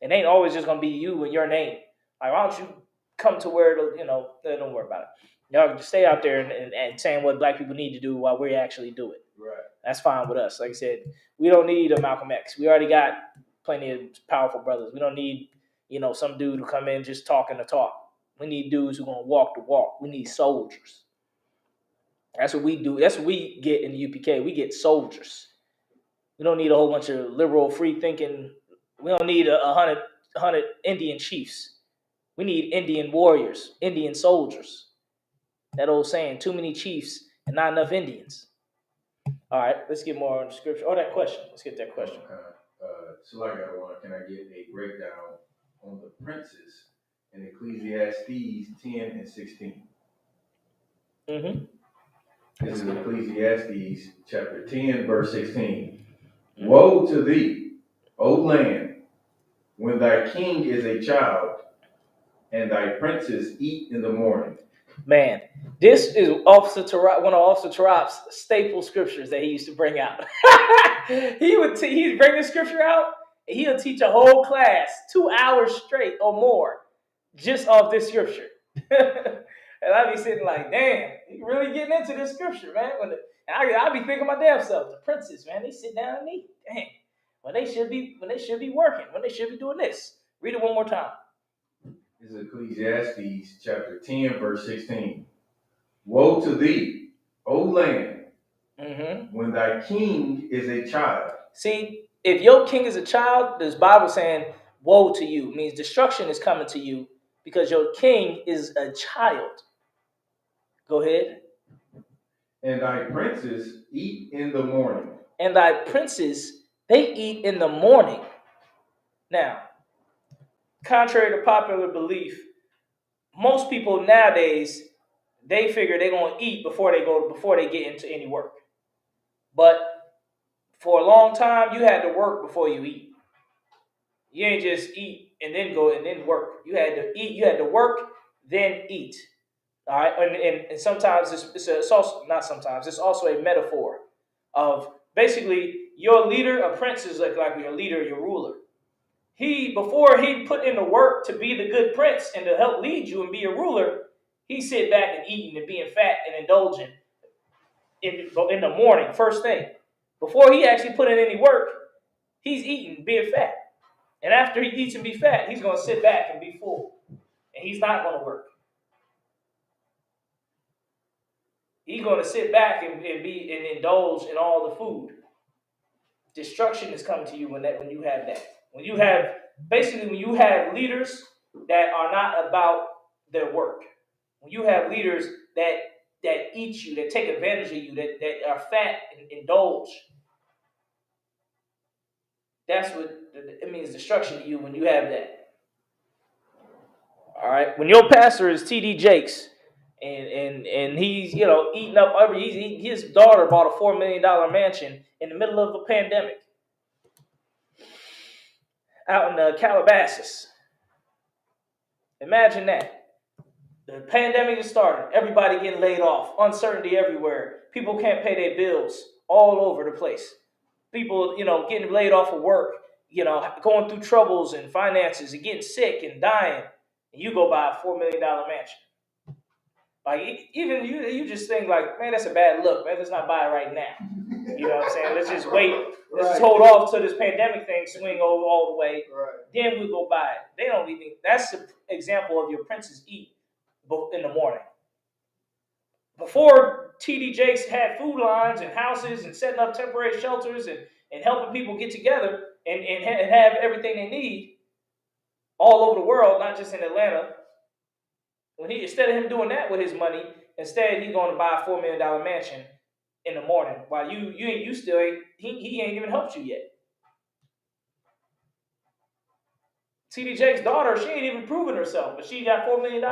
It ain't always just gonna be you and your name. Like, why don't you come to where it'll, don't worry about it. Y'all just stay out there and saying what black people need to do while we actually do it. Right. That's fine with us. Like I said, we don't need a Malcolm X. We already got plenty of powerful brothers. We don't need, some dude to come in just talking the talk. We need dudes who are gonna walk the walk. We need soldiers. That's what we do. That's what we get in the UPK. We get soldiers. We don't need a whole bunch of liberal, free thinking. We don't need a hundred Indian chiefs. We need Indian warriors, Indian soldiers. That old saying, too many chiefs and not enough Indians. All right, let's get more on the scripture. Oh, that question. Let's get that question. So I got one. Can I get a breakdown on the princes in Ecclesiastes 10 and 16? Mm-hmm. This is Ecclesiastes chapter 10, verse 16. Woe to thee, O land, when thy king is a child, and thy princes eat in the morning. Man, this is one of Officer Tarap's staple scriptures that he used to bring out. He'd bring the scripture out, and he'll teach a whole class 2 hours straight or more just off this scripture. And I'd be sitting like, damn, you really getting into this scripture, man. I'd be thinking my damn self, the princes, man, they sit down and eat. Dang. When they should be working, when they should be doing this. Read it one more time. This is Ecclesiastes chapter 10, verse 16. Woe to thee, O land, when thy king is a child. See, if your king is a child, this Bible saying, woe to you. It means destruction is coming to you because your king is a child. Go ahead. And thy princes eat in the morning. And thy princes, they eat in the morning. Now, contrary to popular belief, most people nowadays, they figure they're going to eat before they get into any work. But for a long time, you had to work before you eat. You ain't just eat and then go and then work. You had to eat. You had to work, then eat. All right, and sometimes it's also not sometimes. It's also a metaphor of basically your leader, a prince is like your leader, your ruler. Before he put in the work to be the good prince and to help lead you and be a ruler, he sit back and eating and being fat and indulgent in the morning, first thing. Before he actually put in any work, he's eating, being fat. And after he eats and be fat, he's going to sit back and be full. And he's not going to work. He's going to sit back and indulge in all the food. Destruction is coming to you when you have that. When you have leaders that are not about their work. When you have leaders that eat you, that take advantage of you, that are fat and indulge. That's what it means, destruction to you when you have that. All right. When your pastor is T.D. Jakes and he's eating up his daughter bought a $4 million mansion in the middle of a pandemic out in Calabasas. Imagine that. The pandemic is starting. Everybody getting laid off. Uncertainty everywhere. People can't pay their bills all over the place. People, getting laid off of work, going through troubles and finances and getting sick and dying. And you go buy a $4 million mansion. Like, even you just think like, man, that's a bad look. Man, let's not buy it right now. You know what I'm saying? Let's just wait. Let's just hold off till this pandemic thing swing over all the way. Right. Then we'll go buy it. They don't even. That's an example of your princes eat in the morning. Before T.D. Jakes had food lines and houses and setting up temporary shelters and helping people get together and have everything they need all over the world, not just in Atlanta. Instead of him doing that with his money, instead he's going to buy a $4 million mansion in the morning while he ain't even helped you yet. T.D. Jakes' daughter, she ain't even proven herself, but she got $4 million.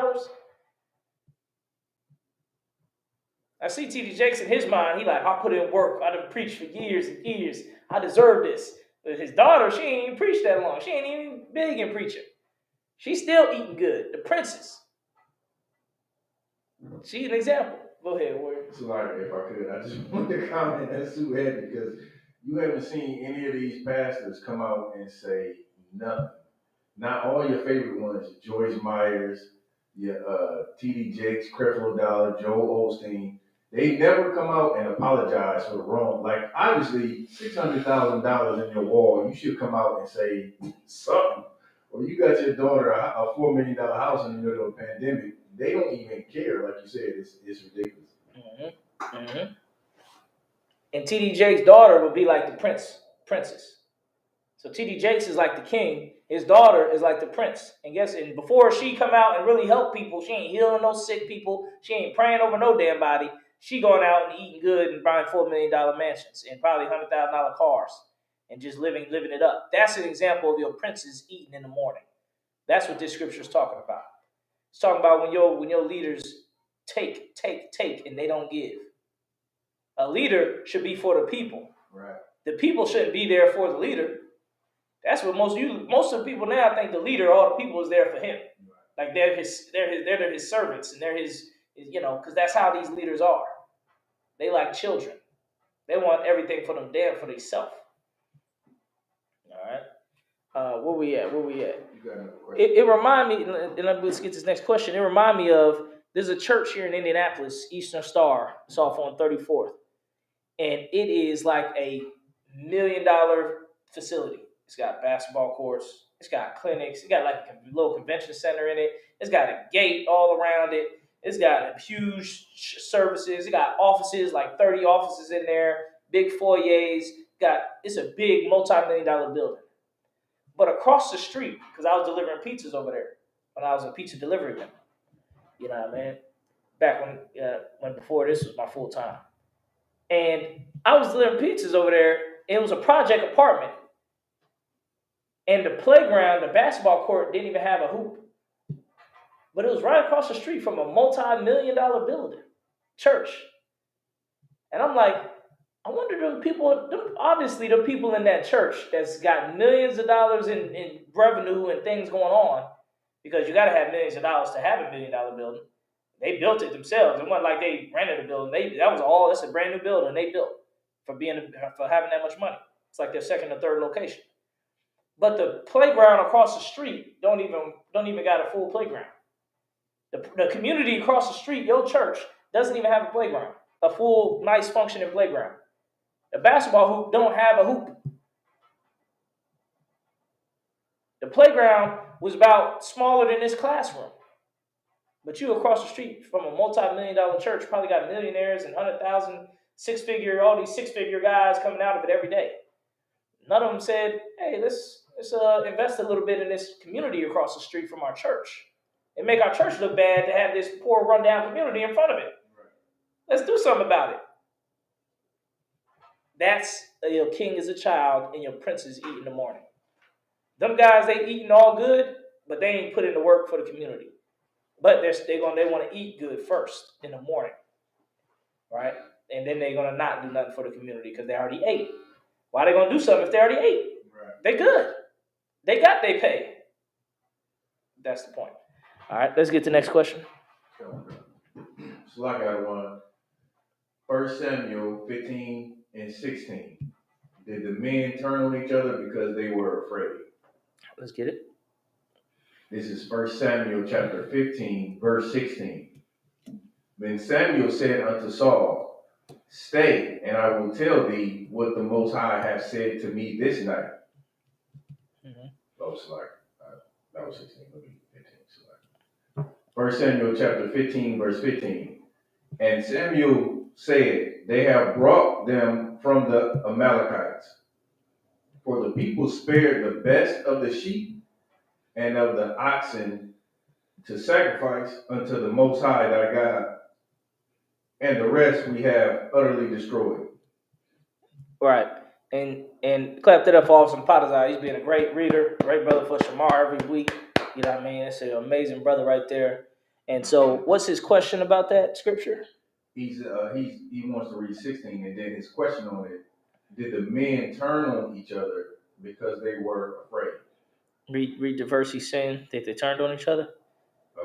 I see T.D. Jakes in his mind, he like, I put in work. I done preached for years and years. I deserve this. But his daughter, she ain't even preached that long. She ain't even big in preaching. She's still eating good. The princess. She's an example. Go ahead, Warrior. So, if I could, I just wanted to comment as Sue had because You haven't seen any of these pastors come out and say nothing. Not all your favorite ones, Joyce Myers, your T.D. Jakes, Creflo Dollar, Joel Osteen. They never come out and apologize for the wrong. Like, obviously, $600,000 in your wall, you should come out and say something. Or you got your daughter a $4 million house in the middle of a pandemic. They don't even care. Like you said, it's ridiculous. Mm-hmm. Mm-hmm. And T.D. Jakes' daughter would be like the princess. So T.D. Jakes is like the king. His daughter is like the prince. And before she come out and really help people, she ain't healing no sick people. She ain't praying over no damn body. She going out and eating good and buying $4 million mansions and probably $100,000 cars and just living it up. That's an example of your princes eating in the morning. That's what this scripture is talking about. It's talking about when your leaders take, and they don't give. A leader should be for the people. Right. The people shouldn't be there for the leader. That's what most of the people now think the leader, all the people is there for him. Right. Like they're his servants and they're his because that's how these leaders are. They like children. They want everything for them damn for themselves. All right. Where we at? You got another question? It remind me, and let's get to this next question. It remind me of there's a church here in Indianapolis, Eastern Star. It's off on 34th. And it is like a $1 million facility. It's got basketball courts. It's got clinics. It's got like a little convention center in it. It's got a gate all around it. It's got huge services. It got offices, like 30 offices in there, big foyers. It's a big multi-million-dollar building. But across the street, because I was delivering pizzas over there when I was a pizza delivery man. You know what I mean? Back when before this was my full time. And I was delivering pizzas over there. It was a project apartment. And the playground, the basketball court, didn't even have a hoop. But it was right across the street from a multi-million-dollar building, church. And I'm like, I wonder obviously the people in that church that's got millions of dollars in revenue and things going on, because you got to have millions of dollars to have $1 million building. They built it themselves. It wasn't like they rented a building. That's a brand new building they built for having that much money. It's like their second or third location. But the playground across the street don't even got a full playground. The community across the street, your church, doesn't even have a playground, a full, nice, functioning playground. The basketball hoop don't have a hoop. The playground was about smaller than this classroom. But you across the street from a multi-million-dollar church probably got millionaires and 100,000, all these six-figure guys coming out of it every day. None of them said, hey, let's invest a little bit in this community across the street from our church and make our church look bad to have this poor, rundown community in front of it. Let's do something about it. That's your king is a child and your princes eat in the morning. Them guys, they eating all good, but they ain't put in the work for the community. But they want to eat good first in the morning, right? And then they're gonna not do nothing for the community because they already ate. Why they gonna do something if they already ate? Right. They good. They got they pay. That's the point. All right, let's get to the next question. So I got one. 1 Samuel 15 and 16. Did the men turn on each other because they were afraid? Let's get it. This is 1 Samuel chapter 15, verse 16. Then Samuel said unto Saul, stay, and I will tell thee what the Most High hath said to me this night. Mm-hmm. That was 16. Let me 15. 1 Samuel chapter 15, verse 15. And Samuel said, they have brought them from the Amalekites. For the people spared the best of the sheep and of the oxen to sacrifice unto the Most High thy God, and the rest we have utterly destroyed. Right. And clap that up for Awesome Potazai. He's been a great reader, great brother for Shamar every week. You know what I mean? It's an amazing brother right there. And so what's his question about that scripture? He wants to read 16, and then his question on it, did the men turn on each other because they were afraid? Read the verse he's saying that they turned on each other.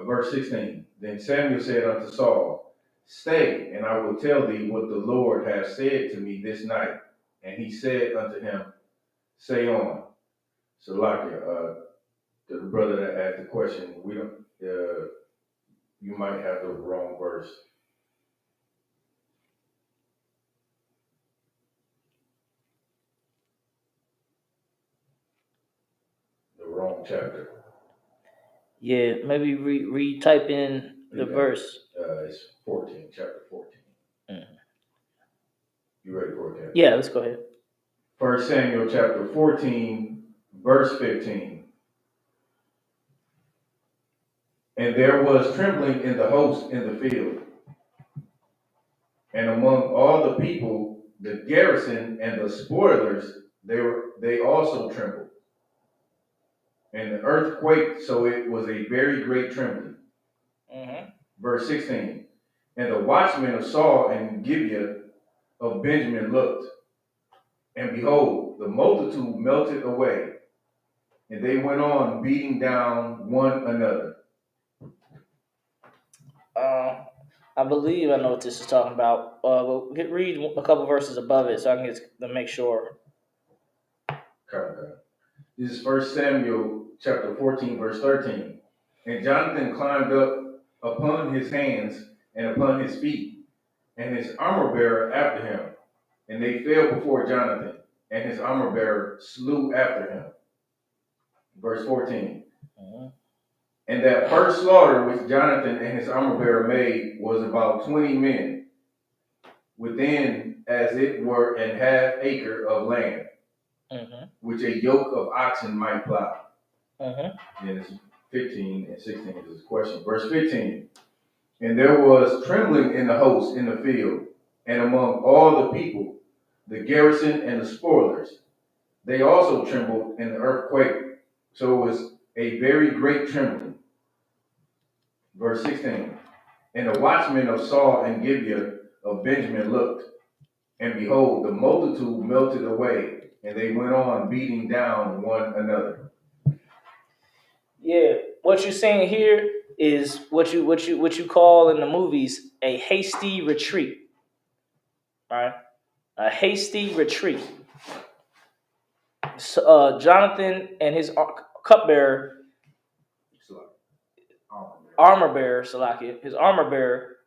Verse 16. Then Samuel said unto Saul, stay, and I will tell thee what the Lord hath said to me this night. And he said unto him, say on. Salakia, the brother that asked the question, we don't, you might have the wrong verse. The wrong chapter. Yeah, maybe retype in the verse. It's 14, chapter 14. Mm-hmm. You ready for it, Kevin? Yeah, let's go ahead. 1 Samuel chapter 14, verse 15. And there was trembling in the host in the field, and among all the people, the garrison and the spoilers, they also trembled. And the earth quaked, so it was a very great trembling. Mm-hmm. Verse 16. And the watchmen of Saul and Gibeah of Benjamin looked, and behold, the multitude melted away, and they went on beating down one another. I believe I know what this is talking about. Read a couple verses above it so I can get to make sure. Okay. This is 1 Samuel chapter 14, verse 13. And Jonathan climbed up upon his hands and upon his feet, and his armor bearer after him. And they fell before Jonathan, and his armor bearer slew after him. Verse 14. Mm-hmm. And that first slaughter which Jonathan and his armor bearer made was about 20 men, within as it were an half acre of land, Mm-hmm. which a yoke of oxen might plow. Mm-hmm. And it's 15 and 16 is his question. Verse 15. And there was trembling in the host in the field, and among all the people, the garrison and the spoilers. They also trembled in the earthquake. So it was a very great trembling. Verse 16. And the watchmen of Saul and Gibeah of Benjamin looked, and behold, the multitude melted away, and they went on beating down one another. Yeah, what you're saying here is what you call in the movies a hasty retreat. Right? A hasty retreat. So, Jonathan and his cupbearer, armor bearer, Salakia, his armor bearer,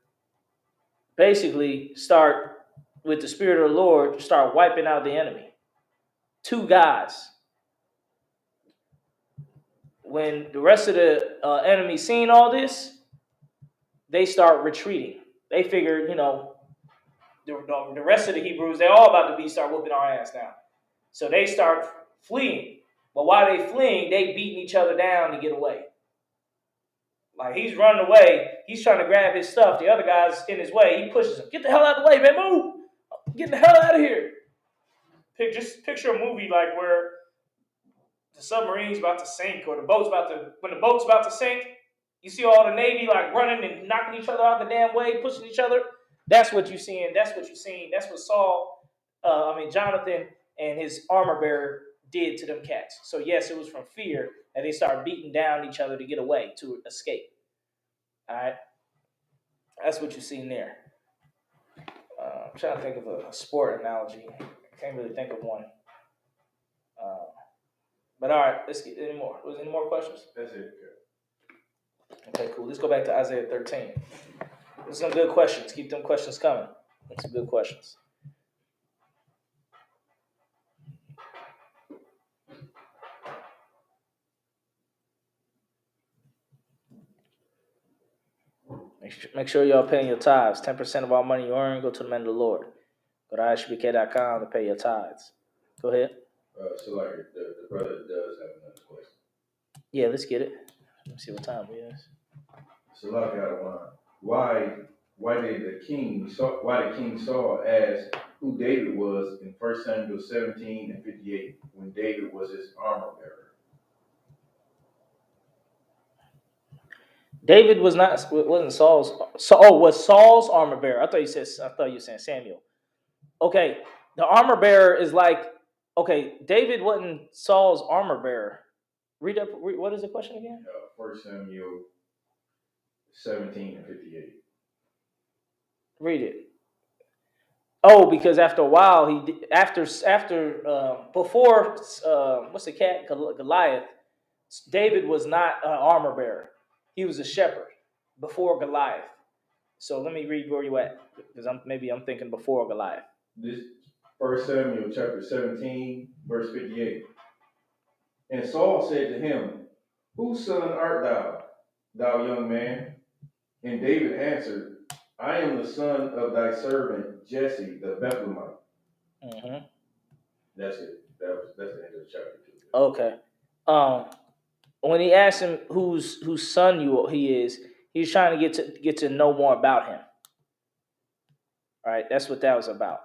basically start with the Spirit of the Lord, start wiping out the enemy. Two guys. When the rest of the enemy seen all this, they start retreating. They figured, the rest of the Hebrews, they're all about to start whooping our ass now. So they start fleeing. But while they fleeing, they beating each other down to get away. Like he's running away. He's trying to grab his stuff. The other guy's in his way. He pushes him. Get the hell out of the way, man. Move. Get the hell out of here. Just picture a movie like where the submarine's about to sink or when the boat's about to sink, you see all the Navy like running and knocking each other out the damn way, pushing each other. That's what you're seeing. That's what Jonathan and his armor bearer did to them cats. So yes, it was from fear that they started beating down each other to get away, to escape. All right, that's what you're seeing there. I'm trying to think of a sport analogy. I can't really think of one. But all right, let's get any more. Was any more questions? That's it. Okay, cool. Let's go back to Isaiah 13. There's some good questions. Keep them questions coming. That's some good questions. Make sure y'all paying your tithes. 10% of all money you earn, go to the men of the Lord. Go to ISUPK.com to pay your tithes. Go ahead. So like the brother does have another question. Yeah, let's get it. Let me see what time it is. So like out of line, why the king Saul asked who David was in 1 Samuel 17 and 58 when David was his armor bearer? David wasn't Saul's. Was Saul's armor bearer? I thought you were saying Samuel. Okay, the armor bearer is like, okay, David wasn't Saul's armor bearer. Read up. What is the question again? 1 Samuel 17 and 58. Read it. Oh, because after a while, before what's the cat Goliath? David was not an armor bearer; he was a shepherd before Goliath. So let me read where you at, because I'm thinking before Goliath. This 1 Samuel chapter 17, verse 58. And Saul said to him, whose son art thou, thou young man? And David answered, I am the son of thy servant Jesse the Bethlehemite. Mm-hmm. That's it. That's the end of the chapter 2. Okay. When he asked him whose son he is, he's trying to get to know more about him. All right, that's what that was about.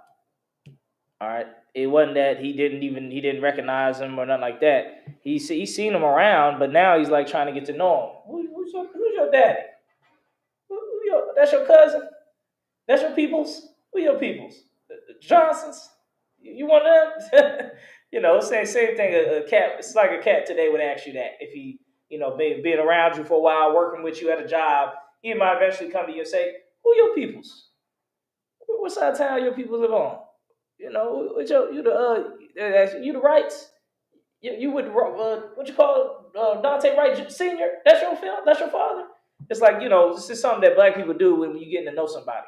All right, it wasn't that he didn't recognize him or nothing like that. He's seen him around, but now he's like trying to get to know him. Who's your daddy? That's your cousin? That's your peoples? Who your peoples? The Johnsons? You one of them? Same thing. A cat. It's like a cat today would ask you that if he, being around you for a while, working with you at a job, he might eventually come to you and say, "Who your peoples? What side of town your peoples live on? You the Wrights? You would what you call Dante Wright Senior? That's your film? That's your father?" It's like this is something that black people do when you getting to know somebody,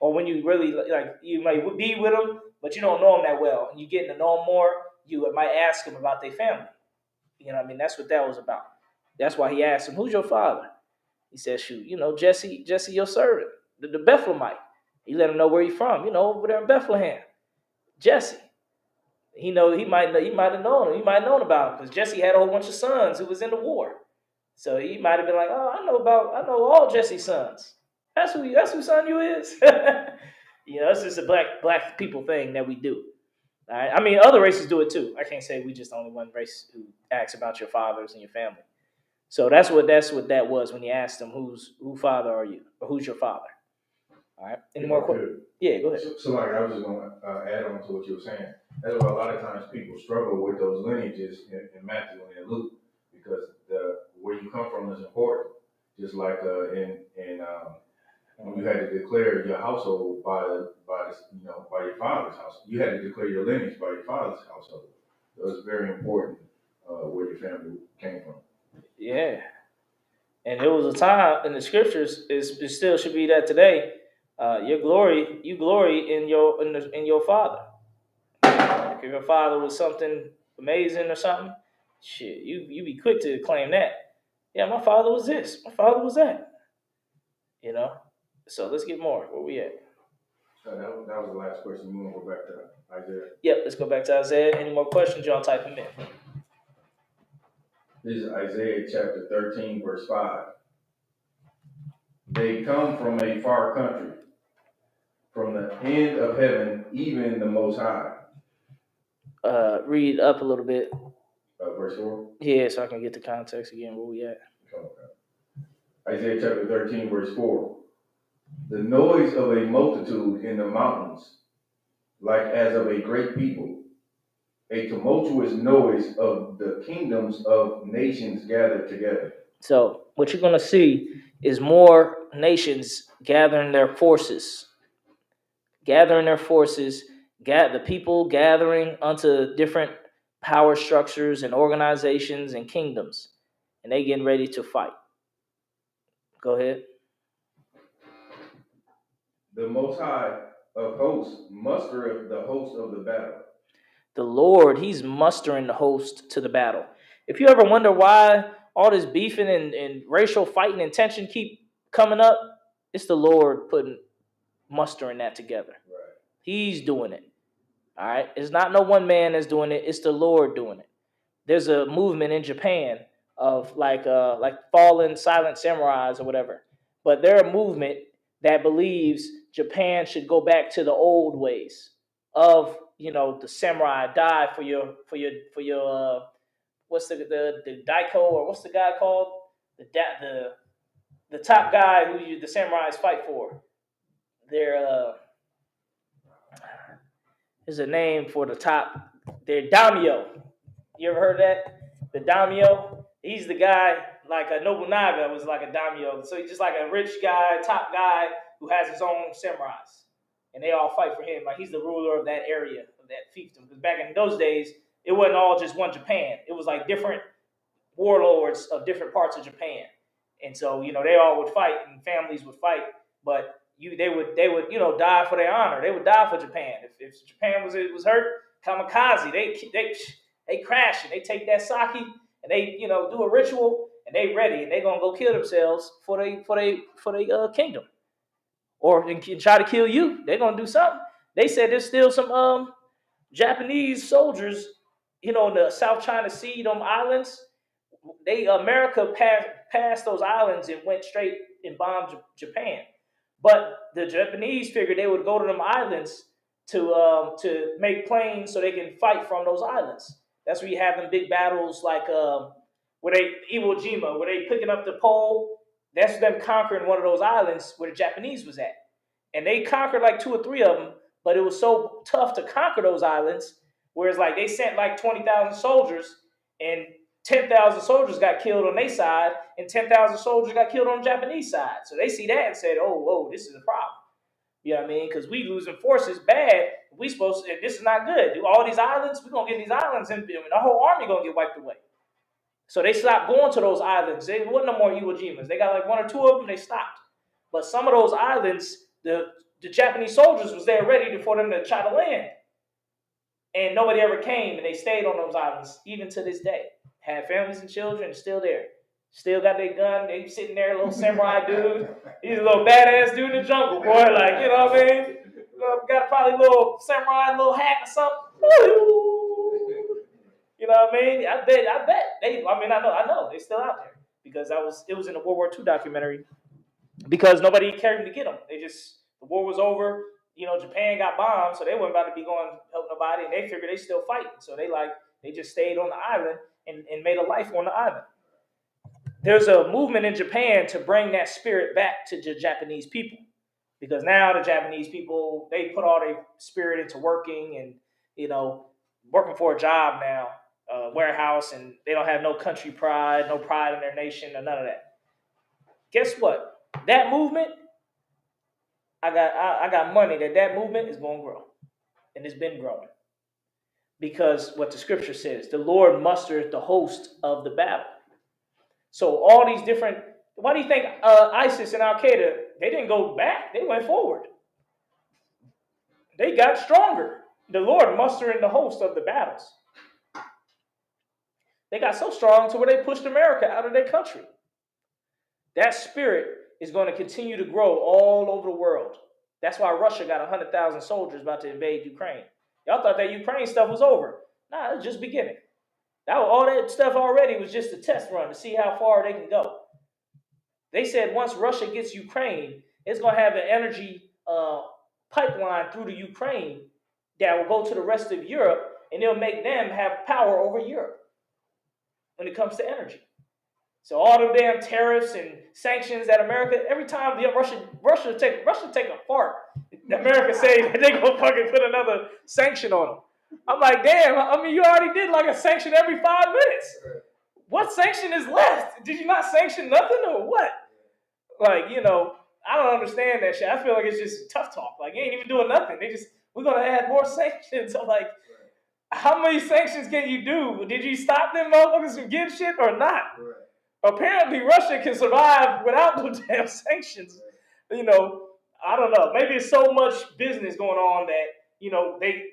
or when you really like you might be with them, but you don't know them that well, and you getting to know them more. You might ask them about their family. That's what that was about. That's why he asked him, "Who's your father?" He said, "Shoot, Jesse, your servant, the Bethlehemite." He let him know where he's from. Over there in Bethlehem, Jesse. He might have known him. He might have known about him because Jesse had a whole bunch of sons who was in the war. So he might have been like, "Oh, I know all Jesse's sons. That's whose son you is." It's just a black people thing that we do. All right? Other races do it too. I can't say we just the only one race who asks about your fathers and your family. So that's what that was when he asked him, "Whose father are you?" or "Who's your father?" All right. Any more questions? Yeah, go ahead. So like I was just going to add on to what you were saying. That's why a lot of times people struggle with those lineages in Matthew and in Luke, because where you come from is important. Just like when you had to declare your household by your father's house, you had to declare your lineage by your father's household. So it's very important where your family came from. Yeah, and there was a time in the scriptures. It still should be that today. You glory in your father. Like if your father was something amazing or something, shit, you be quick to claim that. Yeah, my father was this. My father was that. So let's get more. Where we at? That was the last question. You want to go back to Isaiah? Yep, let's go back to Isaiah. Any more questions? Y'all type them in. This is Isaiah chapter 13, verse 5. They come from a far country, from the end of heaven, even the Most High. Read up a little bit. Verse 4? Yeah, so I can get the context again. Where we at? Okay. Isaiah chapter 13, verse 4. The noise of a multitude in the mountains, like as of a great people, a tumultuous noise of the kingdoms of nations gathered together. So what you're going to see is more nations gathering their forces. The people gathering onto different power structures and organizations and kingdoms, and they getting ready to fight. Go ahead. The Most High of hosts mustereth the host of the battle. The Lord, he's mustering the host to the battle. If you ever wonder why all this beefing and racial fighting and tension keep coming up, it's the Lord mustering that together. Right. He's doing it. All right. It's not no one man that's doing it. It's the Lord doing it. There's a movement in Japan of like fallen silent samurais or whatever. But they're a movement that believes Japan should go back to the old ways of, the samurai die for your what's the daiko, or what's the guy called? The top guy who the samurais fight for. There's a name for the top. They're daimyo. You ever heard that? The daimyo. He's the guy like a Nobunaga was like a daimyo. So he's just like a rich guy, top guy who has his own samurais. and they all fight for him. Like he's the ruler of that area, of that fiefdom. Because back in those days, it wasn't all just one Japan. It was like different warlords of different parts of Japan. And so, they all would fight and families would fight, but they would die for their honor. They would die for Japan. If Japan was hurt, kamikaze, they crash and they take that sake and they do a ritual and they ready and they gonna go kill themselves for they kingdom, or try to kill you. They gonna do something. They said there's still some Japanese soldiers, in the South China Sea, them islands. America passed those islands and went straight and bombed Japan. But the Japanese figured they would go to them islands to make planes so they can fight from those islands. That's where you have them big battles like Iwo Jima, where they picking up the pole. That's them conquering one of those islands where the Japanese was at. And they conquered like 2 or 3 of them, but it was so tough to conquer those islands, whereas like they sent like 20,000 soldiers and 10,000 soldiers got killed on their side, and 10,000 soldiers got killed on the Japanese side. So they see that and said, "Oh, whoa, this is a problem." You know what I mean? Because we losing forces bad. We supposed to. This is not good. Do all these islands? We're gonna get these islands, and the whole army gonna get wiped away. So they stopped going to those islands. There wasn't no more Iwo Jimas. They got like 1 or 2 of them. They stopped. But some of those islands, the Japanese soldiers was there ready for them to try to land, and nobody ever came, and they stayed on those islands even to this day. Had families and children, still there. Still got their gun. They sitting there, little samurai dude. He's a little badass dude in the jungle, boy. Like, you know what I mean? Got probably a little samurai, little hat or something. You know what I mean? I bet. I know. They're still out there. Because it was in the World War II documentary. Because nobody came to get them. The war was over. Japan got bombed, so they weren't about to be going to help nobody, and they figured they still fighting. So they just stayed on the island and made a life on the island. There's a movement in Japan to bring that spirit back to the Japanese people, because now the Japanese people, they put all their spirit into working and working for a job now, warehouse, and they don't have no country pride, no pride in their nation, or none of that. Guess what? That movement, I got money that movement is going to grow, and it's been growing. Because what the scripture says, the Lord mustered the host of the battle. So all these different, why do you think ISIS and Al-Qaeda, they didn't go back, they went forward. They got stronger. The Lord mustering the host of the battles. They got so strong to where they pushed America out of their country. That spirit is going to continue to grow all over the world. That's why Russia got 100,000 soldiers about to invade Ukraine. Y'all thought that Ukraine stuff was over. Nah, it was just beginning. All that stuff already was just a test run to see how far they can go. They said once Russia gets Ukraine, it's going to have an energy pipeline through the Ukraine that will go to the rest of Europe, and it'll make them have power over Europe when it comes to energy. So all the damn tariffs and sanctions that America, every time Russia take a fart, America say that they gonna fucking put another sanction on them. I'm like, damn, you already did like a sanction every 5 minutes. What sanction is left? Did you not sanction nothing or what? Like, I don't understand that shit. I feel like it's just tough talk. Like, you ain't even doing nothing. We're gonna add more sanctions. I'm like, how many sanctions can you do? Did you stop them motherfuckers from getting shit or not? Right. Apparently, Russia can survive without the damn sanctions. I don't know. Maybe it's so much business going on that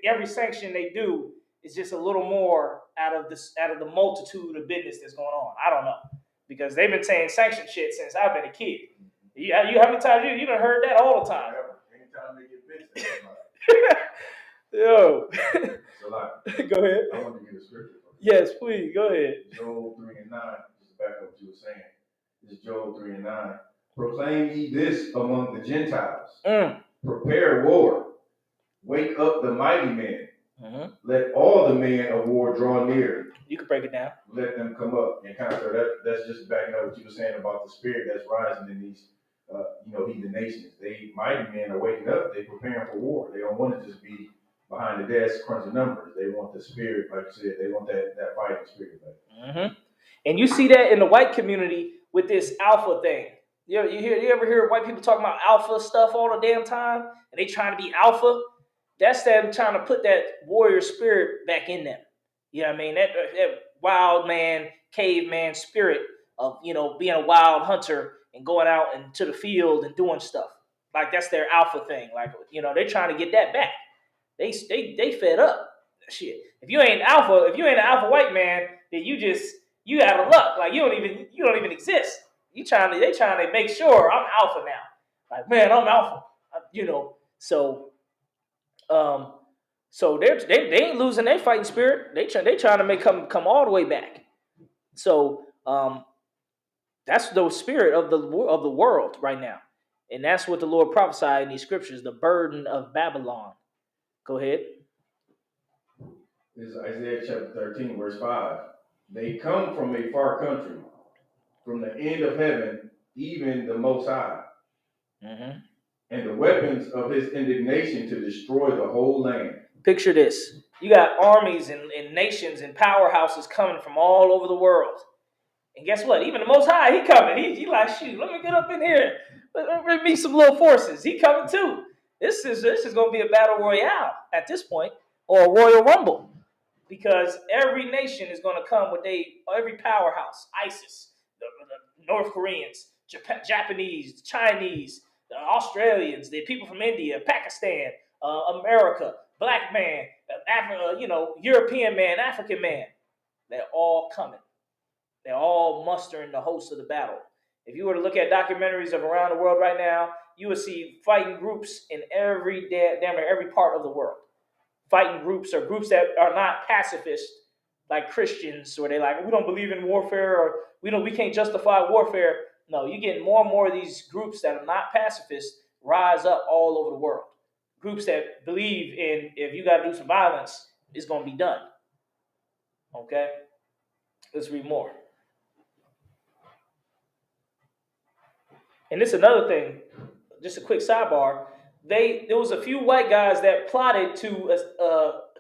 every sanction they do is just a little more out of the multitude of business that's going on. I don't know, because they've been saying sanction shit since I've been a kid. You how many times you done heard that all the time? Anytime they get business. Yo. So go ahead. I want to get a scripture. Yes, please go ahead. Joel 3:9. Back up what you were saying. This is Joel 3:9. Proclaim ye this among the Gentiles. Prepare war. Wake up the mighty men. Let all the men of war draw near. You can break it down. Let them come up. And kind of that's just backing up what you were saying about the spirit that's rising in these heathen nations. Mighty men are waking up. They're preparing for war. They don't want to just be behind the desk crunching numbers. They want the spirit, like you said. They want that fighting spirit. And you see that in the white community with this alpha thing. You ever hear white people talking about alpha stuff all the damn time, and they trying to be alpha? That's them trying to put that warrior spirit back in them. You know what I mean? That wild man, caveman spirit of, you know, being a wild hunter and going out into the field and doing stuff. Like that's their alpha thing. Like, you know, they're trying to get that back. They fed up. Shit. If you ain't an alpha white man, then you out of luck. Like you don't even exist. They trying to make sure I'm alpha now. Like, man, I'm alpha. You know, so they ain't losing their fighting spirit. They trying to make come all the way back. So that's the spirit of the world right now, and that's what the Lord prophesied in these scriptures: the burden of Babylon. Go ahead. This is Isaiah chapter 13, verse 5. They come from a far country, from the end of heaven, even the Most High. Mm-hmm. And the weapons of his indignation to destroy the whole land. Picture this. You got armies and nations and powerhouses coming from all over the world. And guess what? Even the Most High, he coming. He like, shoot, let me get up in here. Let me meet some little forces. He coming too. This is going to be a battle royale at this point, or a royal rumble. Because every nation is going to come with every powerhouse. ISIS, the North Koreans, Japanese, Chinese, the Australians, the people from India, Pakistan, America, black man, Africa, European man, African man. They're all coming. They're all mustering the host of the battle. If you were to look at documentaries of around the world right now, you would see fighting groups in damn near every part of the world. Fighting groups or groups that are not pacifist, like Christians, where they like, we don't believe in warfare, or we can't justify warfare. No, you're getting more and more of these groups that are not pacifist rise up all over the world. Groups that believe in, if you got to do some violence, it's going to be done. Okay? Let's read more. And this is another thing, just a quick sidebar. There was a few white guys that plotted to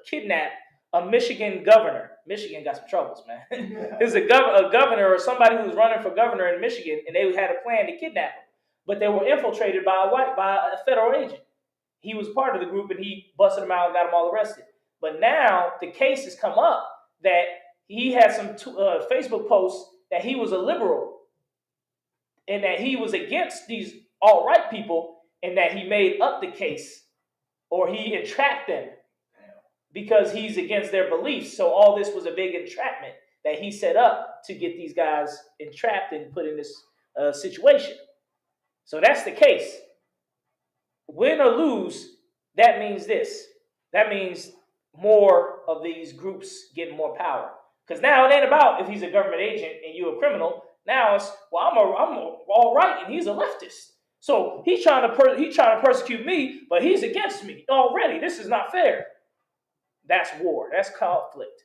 kidnap a Michigan governor. Michigan got some troubles, man. There's a governor or somebody who was running for governor in Michigan, and they had a plan to kidnap him. But they were infiltrated by a federal agent. He was part of the group, and he busted them out and got them all arrested. But now the case has come up that he had some Facebook posts that he was a liberal and that he was against these alt-right people, and that he made up the case, or he entrapped them because he's against their beliefs. So all this was a big entrapment that he set up to get these guys entrapped and put in this situation. So that's the case. Win or lose, that means this. That means more of these groups getting more power. Because now it ain't about if he's a government agent and you're a criminal. Now it's, well, I'm all right and he's a leftist. So he's trying to persecute me, but he's against me already. This is not fair. That's war. That's conflict.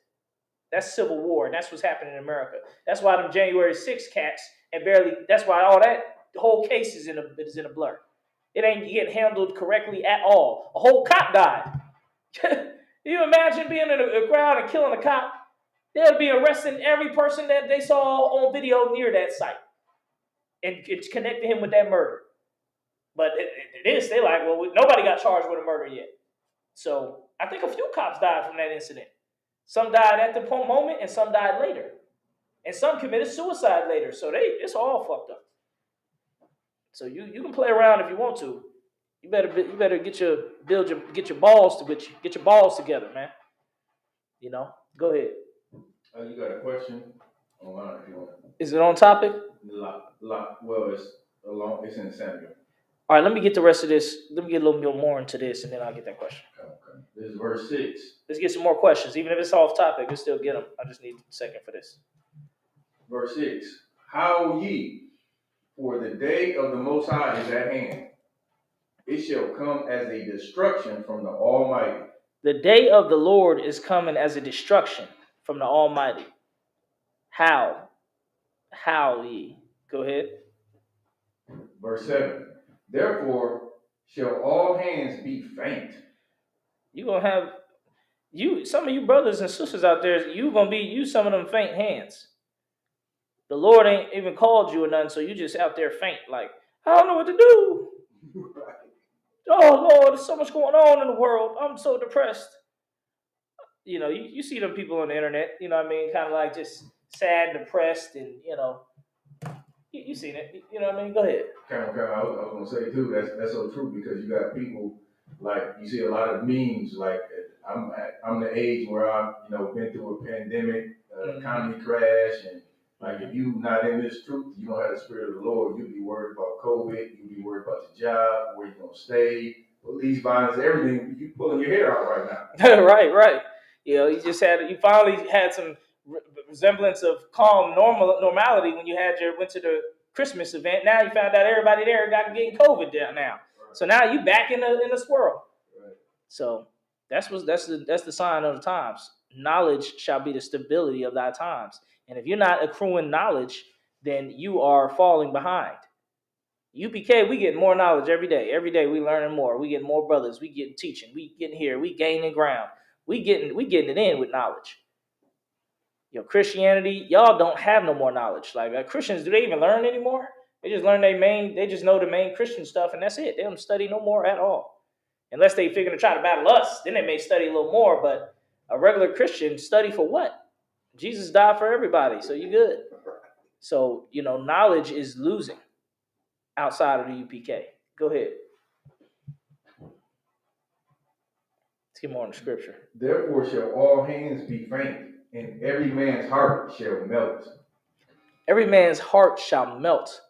That's civil war. And that's what's happening in America. That's why them January 6 cats that's why all that, the whole case is in a blur. It ain't getting handled correctly at all. A whole cop died. You imagine being in a crowd and killing a cop? They'll be arresting every person that they saw on video near that site and connecting him with that murder. But they're like, well, nobody got charged with a murder yet. So I think a few cops died from that incident. Some died at the moment, and some died later. And some committed suicide later. So it's all fucked up. So you can play around if you want to. You better get your balls together, man. Go ahead. You got a question online if you want. Is it on topic? Well, it's in Samuel. All right, let me get the rest of this. Let me get a little bit more into this, and then I'll get that question. Okay. This is verse 6. Let's get some more questions. Even if it's off topic, we'll still get them. I just need a second for this. Verse 6. Howl ye, for the day of the Most High is at hand. It shall come as a destruction from the Almighty. The day of the Lord is coming as a destruction from the Almighty. Howl ye. Go ahead. Verse 7. Therefore shall all hands be faint. You're going to have, some of you brothers and sisters out there, you're going to be some of them faint hands. The Lord ain't even called you or nothing, so you just out there faint, like, I don't know what to do. Oh, Lord, there's so much going on in the world. I'm so depressed. You know, you see them people on the internet, you know what I mean, kind of like just sad, depressed, and, you know, you seen it, you know what I mean? Go ahead. I was gonna say too. That's so true because you got people like you see a lot of memes. Like I'm the age where I've been through a pandemic, economy crash, and like if you not in this truth, you don't have the spirit of the Lord. You'll be worried about COVID. You'll be worried about your job, where you gonna stay, police violence, everything. You pulling your hair out right now. Right. You know, you finally had some resemblance of calm normality when you went to the Christmas event. Now you found out everybody there getting COVID down now. Right. So now you back in the swirl. Right. So that's the sign of the times. Knowledge shall be the stability of thy times. And if you're not accruing knowledge, then you are falling behind. UPK, we get more knowledge every day. Every day we learning more. We get more brothers. We getting teaching. We getting here. We gaining ground. We getting it in with knowledge. Christianity, y'all don't have no more knowledge. Like Christians, do they even learn anymore? They just learn they just know the main Christian stuff, and that's it. They don't study no more at all. Unless they figure to try to battle us, then they may study a little more. But a regular Christian study for what? Jesus died for everybody, so you good. So knowledge is losing outside of the UPK. Go ahead. Let's get more on the scripture. Therefore shall all hands be faint, and every man's heart shall melt. Every man's heart shall melt.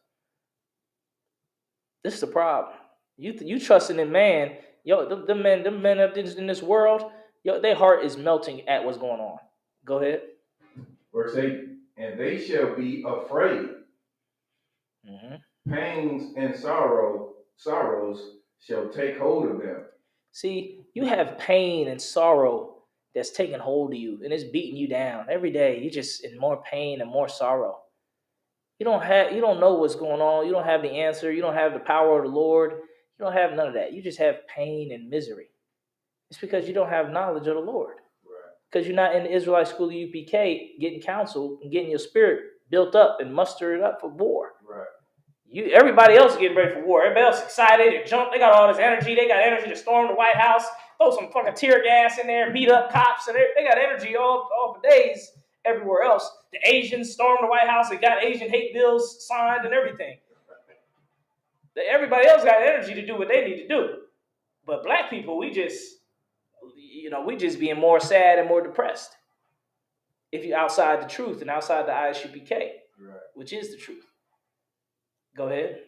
This is the problem. You trusting in man, them men up in this world, their heart is melting at what's going on. Go ahead. Verse 8, and they shall be afraid. Mm-hmm. Pains and sorrows shall take hold of them. See, you have pain and sorrow that's taking hold of you, and it's beating you down every day. You're just in more pain and more sorrow. You don't know what's going on. You don't have the answer. You don't have the power of the Lord. You don't have none of that. You just have pain and misery. It's because you don't have knowledge of the Lord. Right. Because you're not in the Israelite School of UPK getting counsel and getting your spirit built up and mustered up for war. Right. Everybody else is getting ready for war. Everybody else excited and jump. They got all this energy. They got energy to storm the White House, throw some fucking tear gas in there, beat up cops, and they got energy all for days everywhere else. The Asians stormed the White House and got Asian hate bills signed and everything. Everybody else got energy to do what they need to do. But black people, we just being more sad and more depressed. If you're outside the truth and outside the ISUPK, right, which is the truth. Go ahead.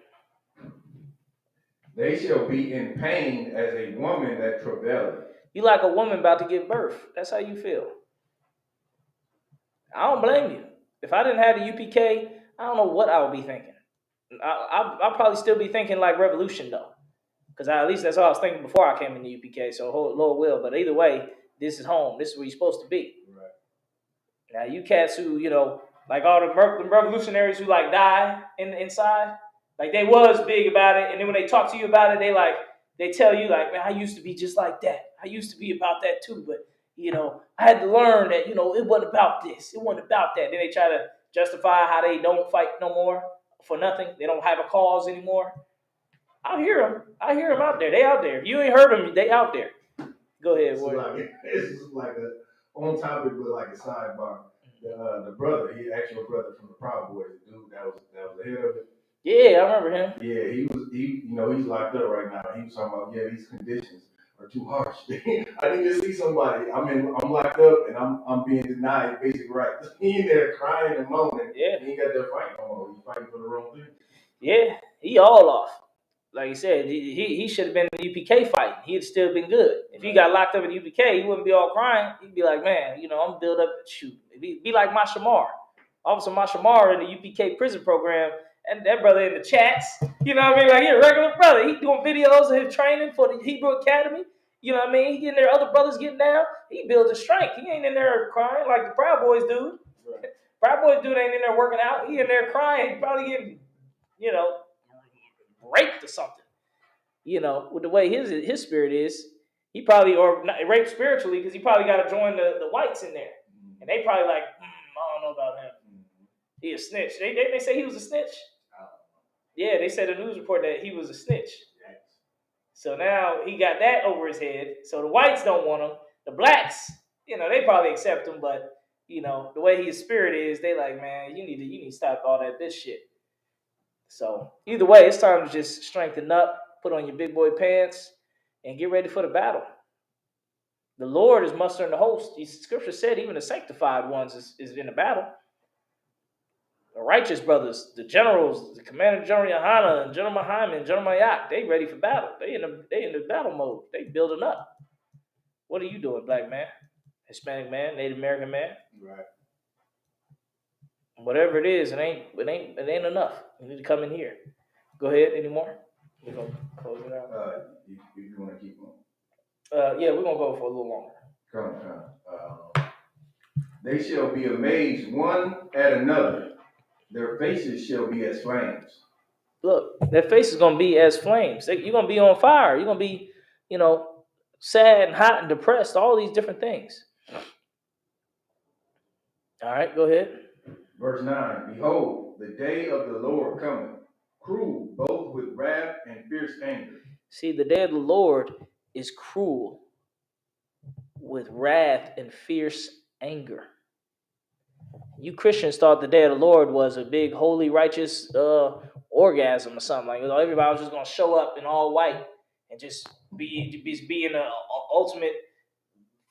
They shall be in pain as a woman that travaileth. You like a woman about to give birth. That's how you feel. I don't blame you. If I didn't have the UPK, I don't know what I would be thinking. I'll probably still be thinking like revolution though. Because at least that's what I was thinking before I came in the UPK. So Lord will. But either way, this is home. This is where you're supposed to be. Right. Now you cats who, like all the revolutionaries who like die inside, like they was big about it, and then when they talk to you about it, they tell you like, man, I used to be just like that. I used to be about that too, but I had to learn that it wasn't about this, it wasn't about that. Then they try to justify how they don't fight no more for nothing. They don't have a cause anymore. I hear them out there. They out there. If you ain't heard them, they out there. Go ahead. It's like a on topic, but like a sidebar. The brother, actual brother from the Proud Boys, the dude that was the head of it. Yeah, I remember him. Yeah, he's locked up right now. He was talking about, these conditions are too harsh. I need to see somebody. I'm locked up and I'm being denied basic rights. He in there crying and moaning. Yeah. He ain't got that fight no more. He's fighting for the wrong thing. Yeah, he all off. Like you said, he should have been in the UPK fighting. He'd still been good. If he got locked up in the UPK, he wouldn't be all crying. He'd be like, man, I'm built up. Shoot, be like Mashamar. Officer Mashamar in the UPK prison program, and that brother in the chats. You know what I mean? Like, he a regular brother. He doing videos of his training for the Hebrew Academy. You know what I mean? He getting there, other brothers getting down. He builds his strength. He ain't in there crying like the Proud Boys dude. Right. Proud Boys dude ain't in there working out. He in there crying. He probably getting, raped or something. With the way his spirit is, he probably, or not, raped spiritually, because he probably got to join the whites in there. And they probably like, I don't know about him. He a snitch. They say he was a snitch. Yeah, they said in a news report that he was a snitch. So now he got that over his head. So the whites don't want him. The blacks, they probably accept him, but the way his spirit is, they like, man, you need to stop all that bitch shit. So either way, it's time to just strengthen up, put on your big boy pants, and get ready for the battle. The Lord is mustering the host. The scripture said even the sanctified ones is in the battle. The righteous brothers, the generals, the Commander General Yohana and General Muhammad and General Mayak, they ready for battle. They in the battle mode. They building up. What are you doing, black man, Hispanic man, Native American man? Right. Whatever it is, it ain't enough. You need to come in here. Go ahead. Any more? We're gonna close it out. You want to keep on? Yeah, we're gonna go for a little longer. Come. They shall be amazed one at another. Their faces shall be as flames. Look, their face is gonna be as flames. You're gonna be on fire. You're gonna be, sad and hot and depressed. All these different things. All right, go ahead. Verse 9, behold, the day of the Lord cometh, cruel, both with wrath and fierce anger. See, the day of the Lord is cruel, with wrath and fierce anger. You Christians thought the day of the Lord was a big, holy, righteous orgasm or something. Like everybody was just going to show up in all white and just be in an ultimate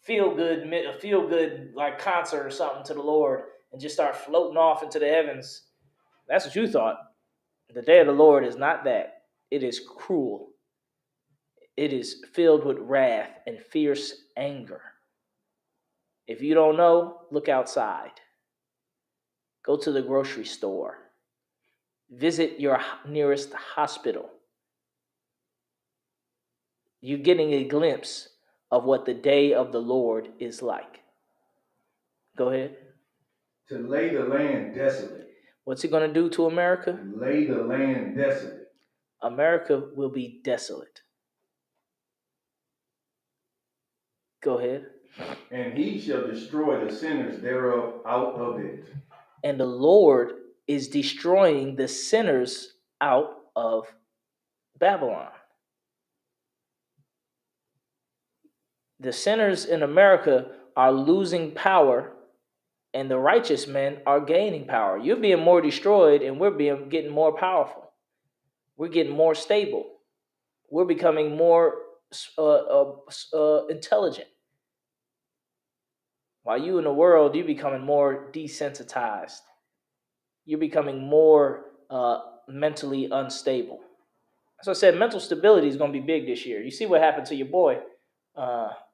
feel good like concert or something to the Lord and just start floating off into the heavens. That's what you thought. The day of the Lord is not that. It is cruel. It is filled with wrath and fierce anger. If you don't know, look outside. Go to the grocery store. Visit your nearest hospital. You're getting a glimpse of what the day of the Lord is like. Go ahead. To lay the land desolate. What's he going to do to America? Lay the land desolate. America will be desolate. Go ahead. And he shall destroy the sinners thereof out of it. And the Lord is destroying the sinners out of Babylon. The sinners in America are losing power, and the righteous men are gaining power. You're being more destroyed, and we're getting more powerful. We're getting more stable. We're becoming more intelligent. While you in the world, you're becoming more desensitized. You're becoming more mentally unstable. So I said mental stability is going to be big this year. You see what happened to your boy,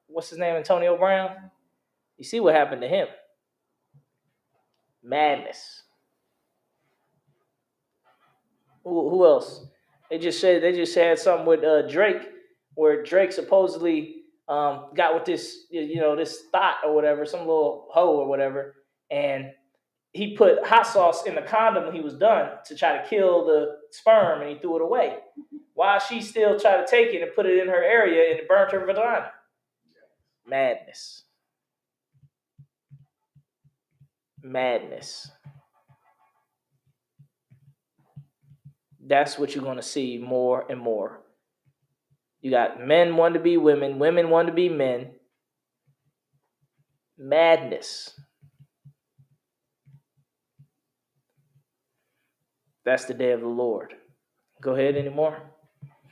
what's his name, Antonio Brown? You see what happened to him. Madness. Who else? They just had something with Drake, where Drake supposedly got with this, this thought or whatever, some little hoe or whatever, and he put hot sauce in the condom when he was done to try to kill the sperm, and he threw it away. While she still tried to take it and put it in her area, and it burnt her vagina. Madness. Madness. That's what you're going to see more and more. You got men wanting to be women, women wanting to be men. Madness. That's the day of the Lord. Go ahead, any more?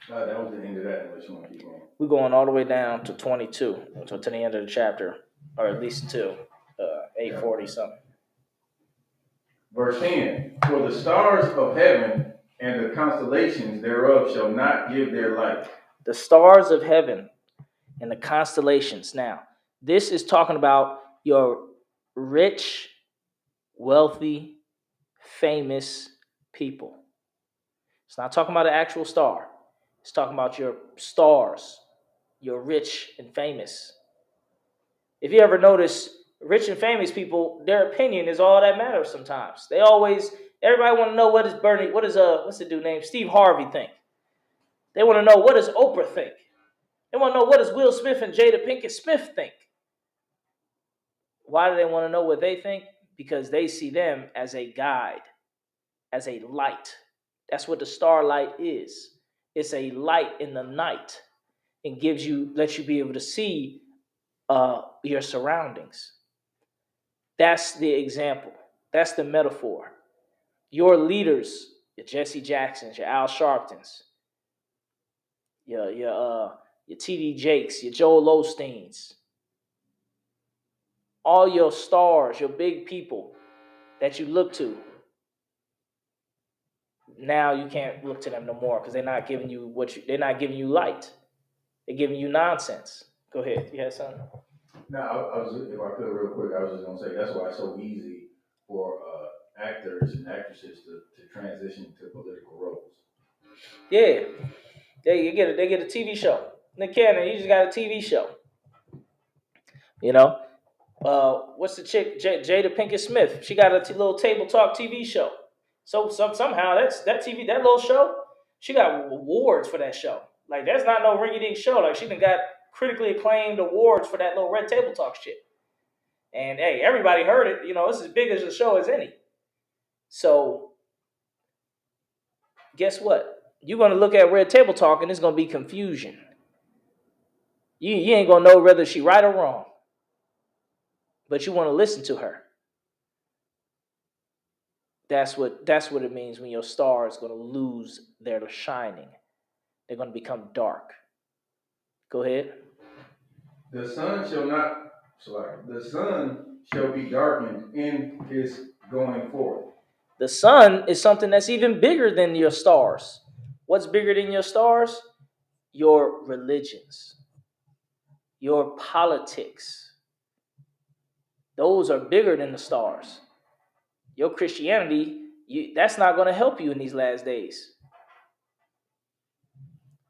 That was the end of that. Unless you want to keep going. We're going all the way down to 22, so to the end of the chapter, or at least to 840 something. Verse 10, for the stars of heaven and the constellations thereof shall not give their light. The stars of heaven and the constellations. Now, this is talking about your rich, wealthy, famous people. It's not talking about an actual star. It's talking about your stars, your rich and famous. If you ever notice, rich and famous people, their opinion is all that matters sometimes. Everybody want to know what's the dude named Steve Harvey think? They want to know what does Oprah think? They want to know what does Will Smith and Jada Pinkett Smith think? Why do they want to know what they think? because they see them as a guide, as a light. That's what the starlight is. It's a light in the night. It lets you be able to see your surroundings. That's the example. That's the metaphor. Your leaders, your Jesse Jacksons, your Al Sharptons, your T.D. Jakes, your Joel Osteens, all your stars, your big people that you look to. Now you can't look to them no more because they're not giving you they're not giving you light. They're giving you nonsense. Go ahead. You had something? No, I was, if I could real quick, I was just gonna say that's why it's so easy for actors and actresses to transition to political roles. Yeah. They get a TV show. Nick Cannon, he just got a TV show. You know? What's the chick? Jada Pinkett Smith. She got a little table talk TV show. So somehow that little show, she got awards for that show. Like that's not no ringy-dink show. Like she done got critically acclaimed awards for that little red table talk shit. And hey, everybody heard it. You know, it's as big as the show as any. So guess what? You're gonna look at red table talk and it's gonna be confusion. You ain't gonna know whether she right or wrong. But you want to listen to her. That's what it means when your star is going to lose their shining. They're going to become dark. Go ahead. The sun shall be darkened in his going forth. The sun is something that's even bigger than your stars. What's bigger than your stars? Your religions, your politics. Those are bigger than the stars. Your Christianity, that's not going to help you in these last days.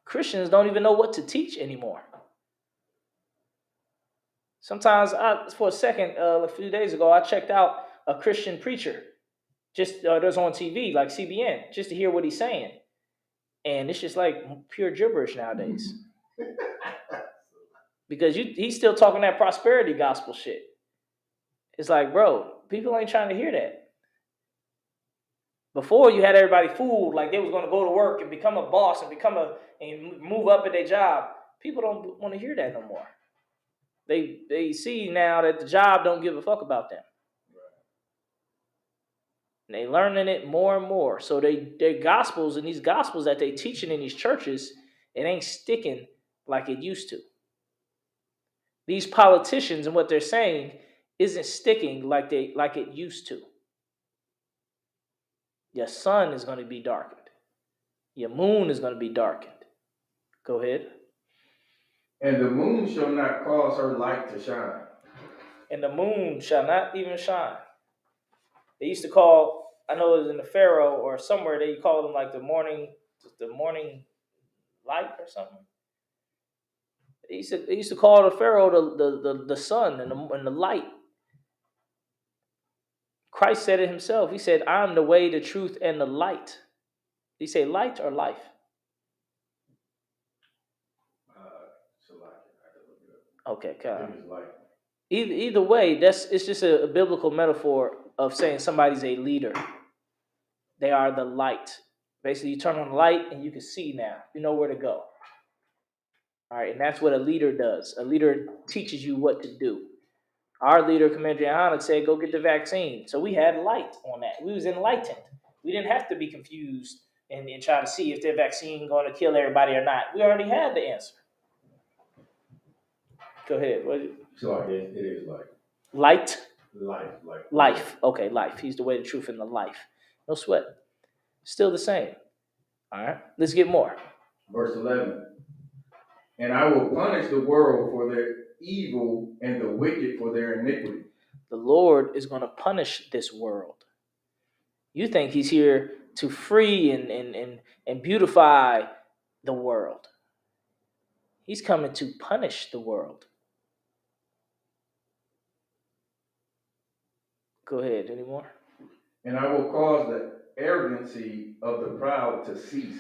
Christians don't even know what to teach anymore. Sometimes, for a second, a few days ago, I checked out a Christian preacher, just that's on TV, like CBN, just to hear what he's saying. And it's just like pure gibberish nowadays. Because he's still talking that prosperity gospel shit. It's like, bro, people ain't trying to hear that. Before you had everybody fooled like they was going to go to work and become a boss and move up at their job. People don't want to hear that no more. They see now that the job don't give a fuck about them. And they learning it more and more. So their gospels and these gospels that they teaching in these churches, it ain't sticking like it used to. These politicians and what they're saying isn't sticking like it used to. Your sun is going to be darkened. Your moon is going to be darkened. Go ahead. And the moon shall not cause her light to shine. And the moon shall not even shine. They used to call, I know it was in the Pharaoh or somewhere, they called them like the morning light or something. They used to call the Pharaoh the sun and the light. Christ said it himself. He said, I'm the way, the truth, and the light. Did he say light or life? Okay, kind of. Either way, it's just a biblical metaphor of saying somebody's a leader. They are the light. Basically, you turn on the light and you can see now. You know where to go. All right, and that's what a leader does. A leader teaches you what to do. Our leader, Commander Yohana, said, go get the vaccine. So we had light on that. We was enlightened. We didn't have to be confused and try to see if the vaccine going to kill everybody or not. We already had the answer. Go ahead. So it is light. Life. Okay, life. He's the way, the truth, and the life. No sweat. Still the same. All right, let's get more. Verse 11. And I will punish the world for their evil and the wicked for their iniquity. The Lord is going to punish this world. You think he's here to free and beautify the world. He's coming to punish the world. Go ahead, any more? And I will cause the arrogancy of the proud to cease.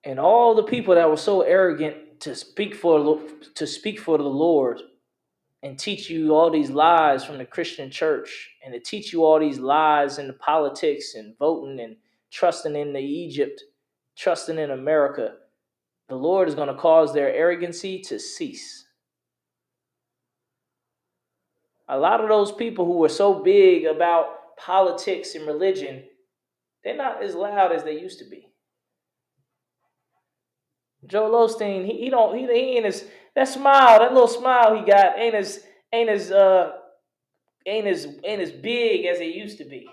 And all the people that were so arrogant to speak for the Lord, and teach you all these lies from the Christian church, and to teach you all these lies in the politics and voting and trusting in the Egypt, trusting in America, the Lord is going to cause their arrogancy to cease. A lot of those people who were so big about politics and religion, they're not as loud as they used to be. Joel Osteen, he ain't as that smile, that little smile he got ain't as big as it used to be.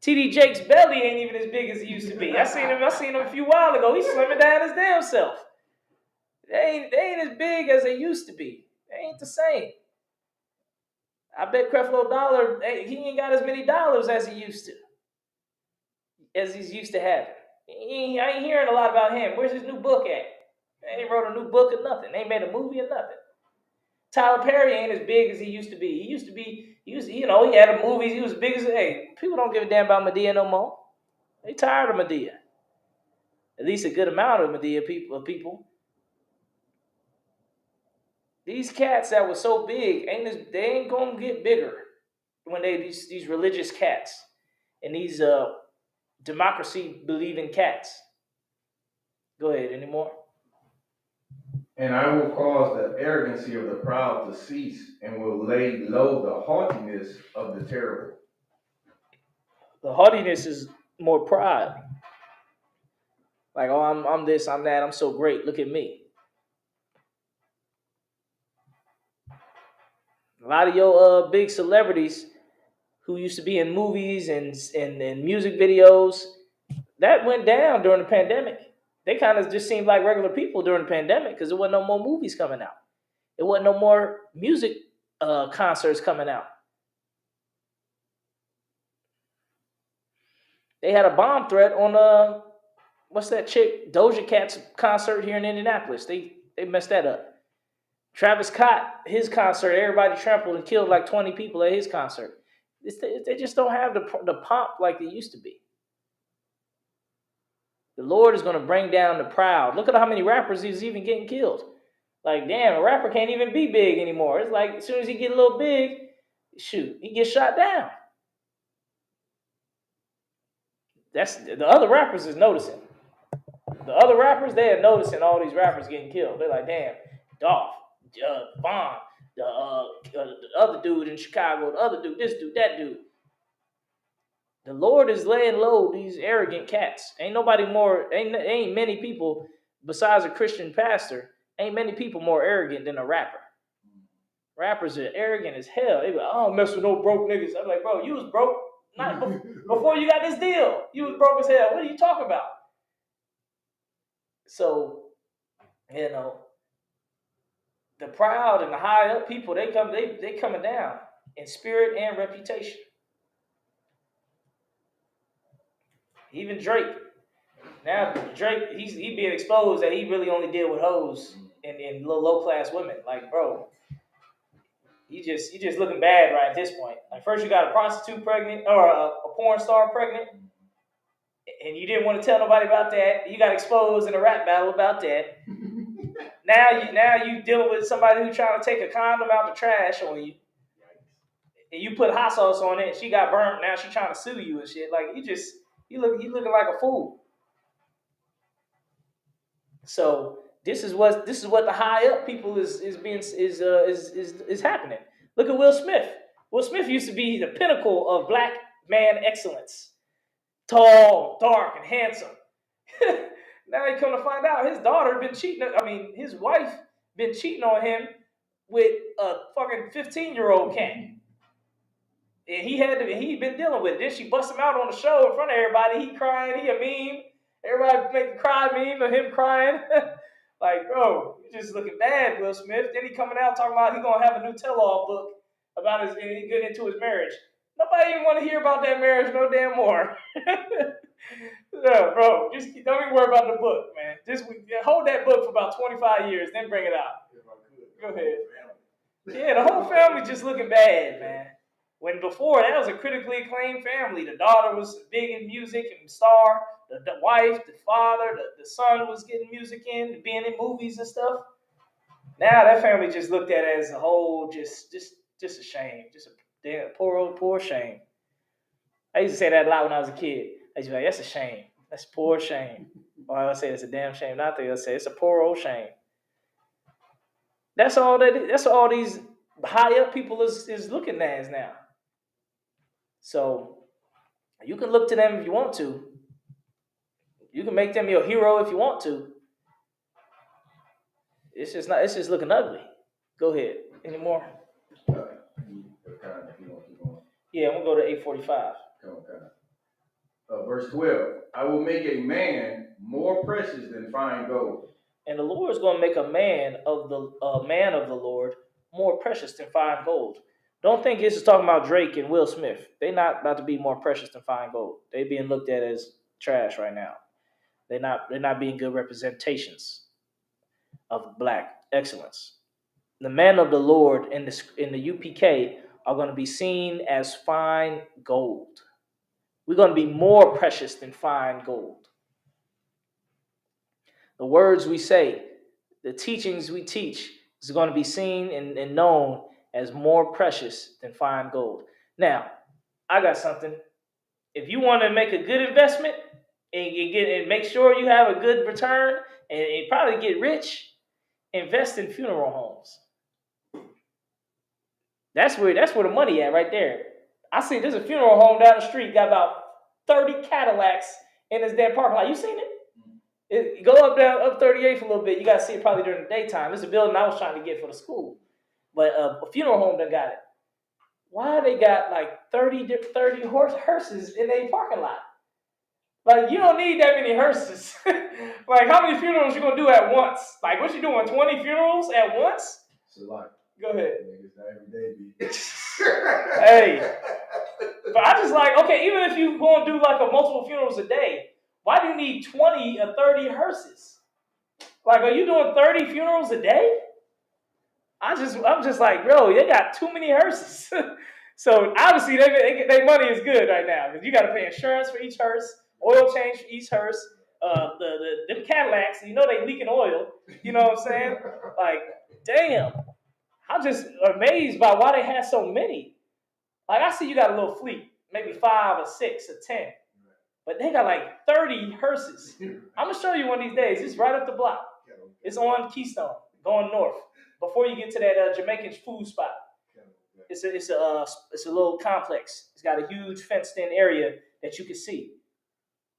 TD Jake's belly ain't even as big as it used to be. I seen him a few while ago. He's slimming down his damn self. They ain't as big as they used to be. They ain't the same. I bet Creflo Dollar, he ain't got as many dollars as he's used to having. I ain't hearing a lot about him. Where's his new book at? They ain't wrote a new book or nothing. They ain't made a movie or nothing. Tyler Perry ain't as big as he used to be. He had a movies. He was big as, people don't give a damn about Medea no more. They tired of Medea. At least a good amount of Medea people. These cats that were so big, they ain't gonna get bigger when these religious cats and these democracy believing cats. Go ahead, any more? And I will cause the arrogancy of the proud to cease, and will lay low the haughtiness of the terrible. The haughtiness is more pride. Like, oh, I'm this, I'm that, I'm so great, look at me. A lot of your big celebrities who used to be in movies and music videos, that went down during the pandemic. They kind of just seemed like regular people during the pandemic because there wasn't no more movies coming out. There wasn't no more music concerts coming out. They had a bomb threat on what's that chick Doja Cat's concert here in Indianapolis. They messed that up. Travis Scott, his concert, everybody trampled and killed like 20 people at his concert. They just don't have the pomp like they used to be. The Lord is going to bring down the proud. Look at how many rappers he's even getting killed. Like, damn, a rapper can't even be big anymore. It's like as soon as he get a little big, shoot, he gets shot down. That's the other rappers is noticing. The other rappers, they are noticing all these rappers getting killed. They're like, damn, Dolph, Vaughn, the other dude in Chicago, the other dude, this dude, that dude. The Lord is laying low these arrogant cats. Ain't many people besides a Christian pastor, ain't many people more arrogant than a rapper. Rappers are arrogant as hell. They be like, I don't mess with no broke niggas. I'm like, bro, you was broke not before you got this deal. You was broke as hell. What are you talking about? So, the proud and the high up people, they coming down in spirit and reputation. Even Drake. Now Drake, he being exposed that he really only deal with hoes and low class women. Like, bro, you just looking bad right at this point. Like, first you got a prostitute pregnant or a porn star pregnant, and you didn't want to tell nobody about that. You got exposed in a rap battle about that. Now you dealing with somebody who's trying to take a condom out the trash on you, and you put hot sauce on it, and she got burnt. Now she's trying to sue you and shit. Like, you looking like a fool. So this is what the high up people is happening. Look at Will Smith. Will Smith used to be the pinnacle of black man excellence. Tall, dark, and handsome. Now you come to find out his daughter been cheating. His wife been cheating on him with a fucking 15-year-old cat. And he been dealing with it. Then she bust him out on the show in front of everybody. He crying, he a meme. Everybody make the cry meme of him crying. Like, bro, you just looking bad, Will Smith. Then he coming out talking about he gonna have a new tell-all book about getting into his marriage. Nobody even want to hear about that marriage no damn more. Yeah, bro, just don't even worry about the book, man. Just hold that book for about 25 years, then bring it out. Go ahead. Yeah, the whole family just looking bad, man. When before, that was a critically acclaimed family. The daughter was big in music and star. The wife, the father, the son was getting music in, being in movies and stuff. Now that family just looked at it as a whole, just a shame, just a damn poor shame. I used to say that a lot when I was a kid. I used to be like, that's a shame. That's poor shame. Or I would say it's a damn shame. Not that I say it's a poor old shame. That's all these high up people is looking at us now. So you can look to them if you want to. You can make them your hero if you want to. It's just looking ugly. Go ahead. Any more? Yeah, I'm gonna go to 845. Verse 12. I will make a man more precious than fine gold. And the Lord is going to make a man of the Lord more precious than fine gold. Don't think this is talking about Drake and Will Smith. They're not about to be more precious than fine gold. They're being looked at as trash right now. They're not being good representations of black excellence. The men of the Lord in the UPK are going to be seen as fine gold. We're going to be more precious than fine gold. The words we say, the teachings we teach is going to be seen and known as more precious than fine gold. Now, I got something. If you want to make a good investment and make sure you have a good return and probably get rich, invest in funeral homes. That's where the money at right there. I see there's a funeral home down the street, got about 30 Cadillacs in this damn parking lot. You seen it? Go up 38th a little bit. You got to see it probably during the daytime. It's a building I was trying to get for the school. But a funeral home done got it. Why they got like 30 hearses in a parking lot? Like, you don't need that many hearses. Like, how many funerals you going to do at once? Like, what you doing, 20 funerals at once? It's a lot. Go ahead. Niggas not every day be. Hey. But I just like, okay, even if you going to do like a multiple funerals a day, why do you need 20 or 30 hearses? Like, are you doing 30 funerals a day? I'm just like, bro, they got too many hearses. So obviously their money is good right now because you got to pay insurance for each hearse, oil change for each hearse. Them Cadillacs, you know they leaking oil. You know what I'm saying? Like, damn. I'm just amazed by why they have so many. Like, I see you got a little fleet, maybe 5 or 6 or 10. But they got like 30 hearses. I'm going to show you one of these days. It's right up the block. It's on Keystone, going north. Before you get to that Jamaican food spot. It's a little complex. It's got a huge fenced-in area that you can see.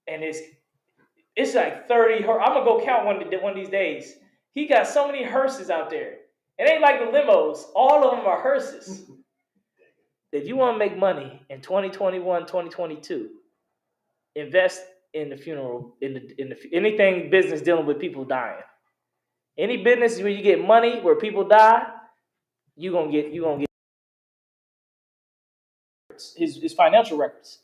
And it's like 30. I'm going to go count one of these days. He got so many hearses out there. It ain't like the limos. All of them are hearses. If you want to make money in 2021, 2022, invest in the funeral, anything business dealing with people dying. Any business where you get money where people die, you gonna get his financial records.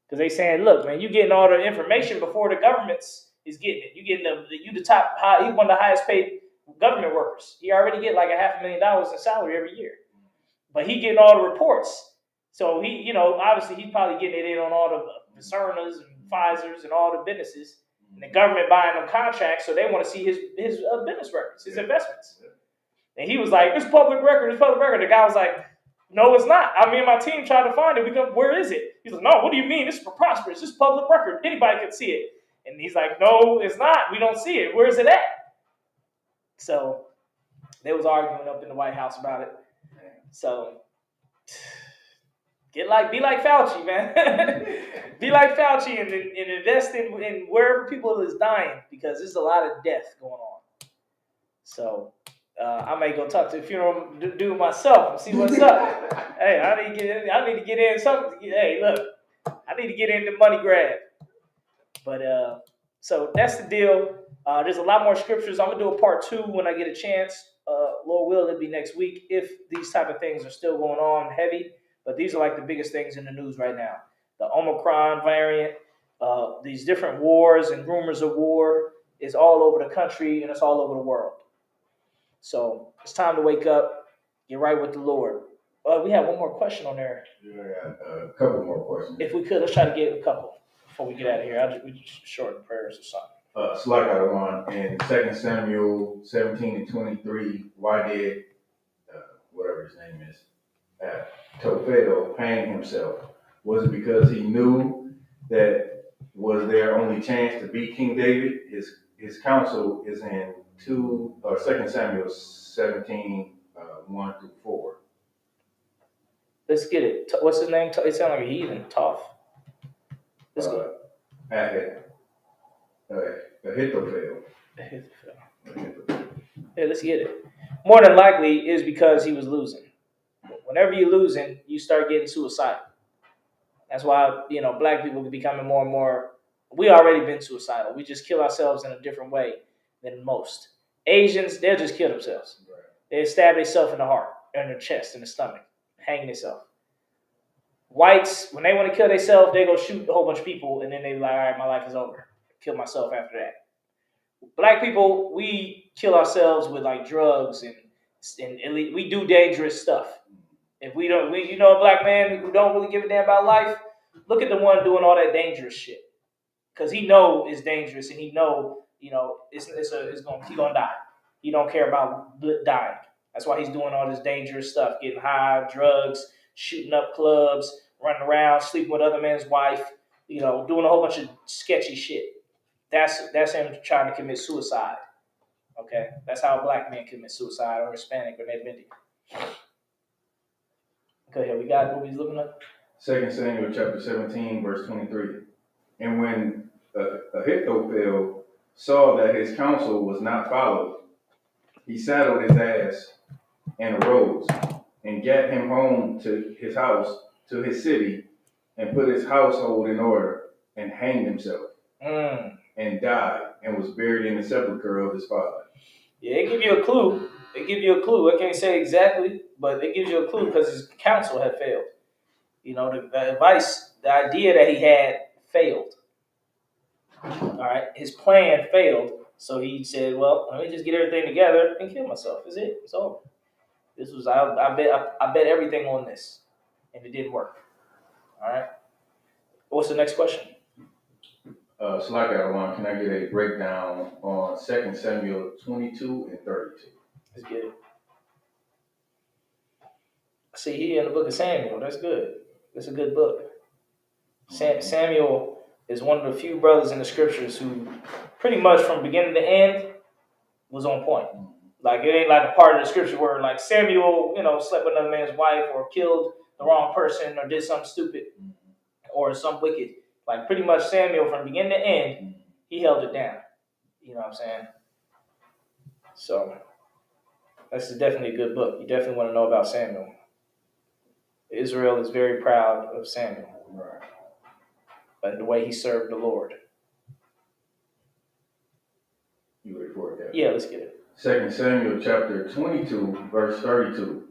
Because they saying, look, man, you getting all the information before the government's is getting it. You getting he's one of the highest paid government workers. He already get like $500,000 in salary every year. But he getting all the reports. So he, obviously he's probably getting it in on all the Cernas and Pfizer's and all the businesses. And the government buying them contracts, so they want to see his business records, his investments. And he was like, it's public record, it's public record. The guy was like, no, it's not. I mean, my team tried to find it. Where is it? He's like, no, what do you mean? This is preposterous. This is public record. Anybody can see it. And he's like, no, it's not. We don't see it. Where is it at? So they was arguing up in the White House about it. So be like Fauci, man. Be like Fauci and invest in wherever people is dying because there's a lot of death going on. So I may go talk to the funeral dude myself and see what's up. Hey, I need to get in something. Hey, look, I need to get in the money grab. But so that's the deal. There's a lot more scriptures. I'm gonna do a part 2 when I get a chance. Lord will, it'll be next week if these type of things are still going on heavy. But these are like the biggest things in the news right now. The Omicron variant, these different wars and rumors of war is all over the country and it's all over the world. So it's time to wake up, get right with the Lord. We have one more question on there. Yeah, a couple more questions. If we could, let's try to get a couple before we get out of here. We just shorten prayers or something. Slakadawan in 2 Samuel 17 and 23, why did, whatever his name is, Tophel hang himself? Was it because he knew that was their only chance to beat King David? His counsel is in 2 Samuel 17, 1 through 4. Let's get it. What's his name? It sounds like a heathen. Toph. Let's go. Ahithophel. Yeah, let's get it. More than likely is because he was losing. Whenever you're losing, you start getting suicidal. That's why, black people are becoming more and more. We already been suicidal. We just kill ourselves in a different way than most. Asians, they'll just kill themselves. Right. They stab themselves in the heart, in the chest, in the stomach, hang themselves. Whites, when they want to kill themselves, they go shoot a whole bunch of people, and then they be like, all right, my life is over. Kill myself after that. Black people, we kill ourselves with like drugs and we do dangerous stuff. If we don't, a black man who don't really give a damn about life, look at the one doing all that dangerous shit. Because he know it's dangerous and he know, he gonna die. He don't care about dying. That's why he's doing all this dangerous stuff, getting high, drugs, shooting up clubs, running around, sleeping with other men's wife, doing a whole bunch of sketchy shit. That's him trying to commit suicide. Okay? That's how a black man commits suicide, or Hispanic, or Native Indian. Go ahead, we got what he's looking at? 2 Samuel chapter 17, verse 23. And when Ahithophel saw that his counsel was not followed, he saddled his ass and arose and gat him home to his house, to his city, and put his household in order and hanged himself. And died and was buried in the sepulchre of his father. Yeah, it gives you a clue. I can't say exactly, but it gives you a clue because his counsel had failed. The advice, the idea that he had failed. All right, his plan failed. So he said, well, let me just get everything together and kill myself. Is it? It's over. This was, I bet everything on this. And it didn't work. All right. What's the next question? Slakadawan, can I get a breakdown on 2 Samuel 22 and 32? Let's get it. See, he in the book of Samuel. That's good. That's a good book. Samuel is one of the few brothers in the scriptures who pretty much from beginning to end was on point. Like, it ain't like a part of the scripture where like Samuel, slept with another man's wife or killed the wrong person or did something stupid or some wicked. Like, pretty much Samuel, from beginning to end, he held it down. You know what I'm saying? So, that's definitely a good book. You definitely want to know about Samuel. Israel is very proud of Samuel. Right. And the way he served the Lord. You ready for it? Yeah, let's get it. 2 Samuel chapter 22, verse 32.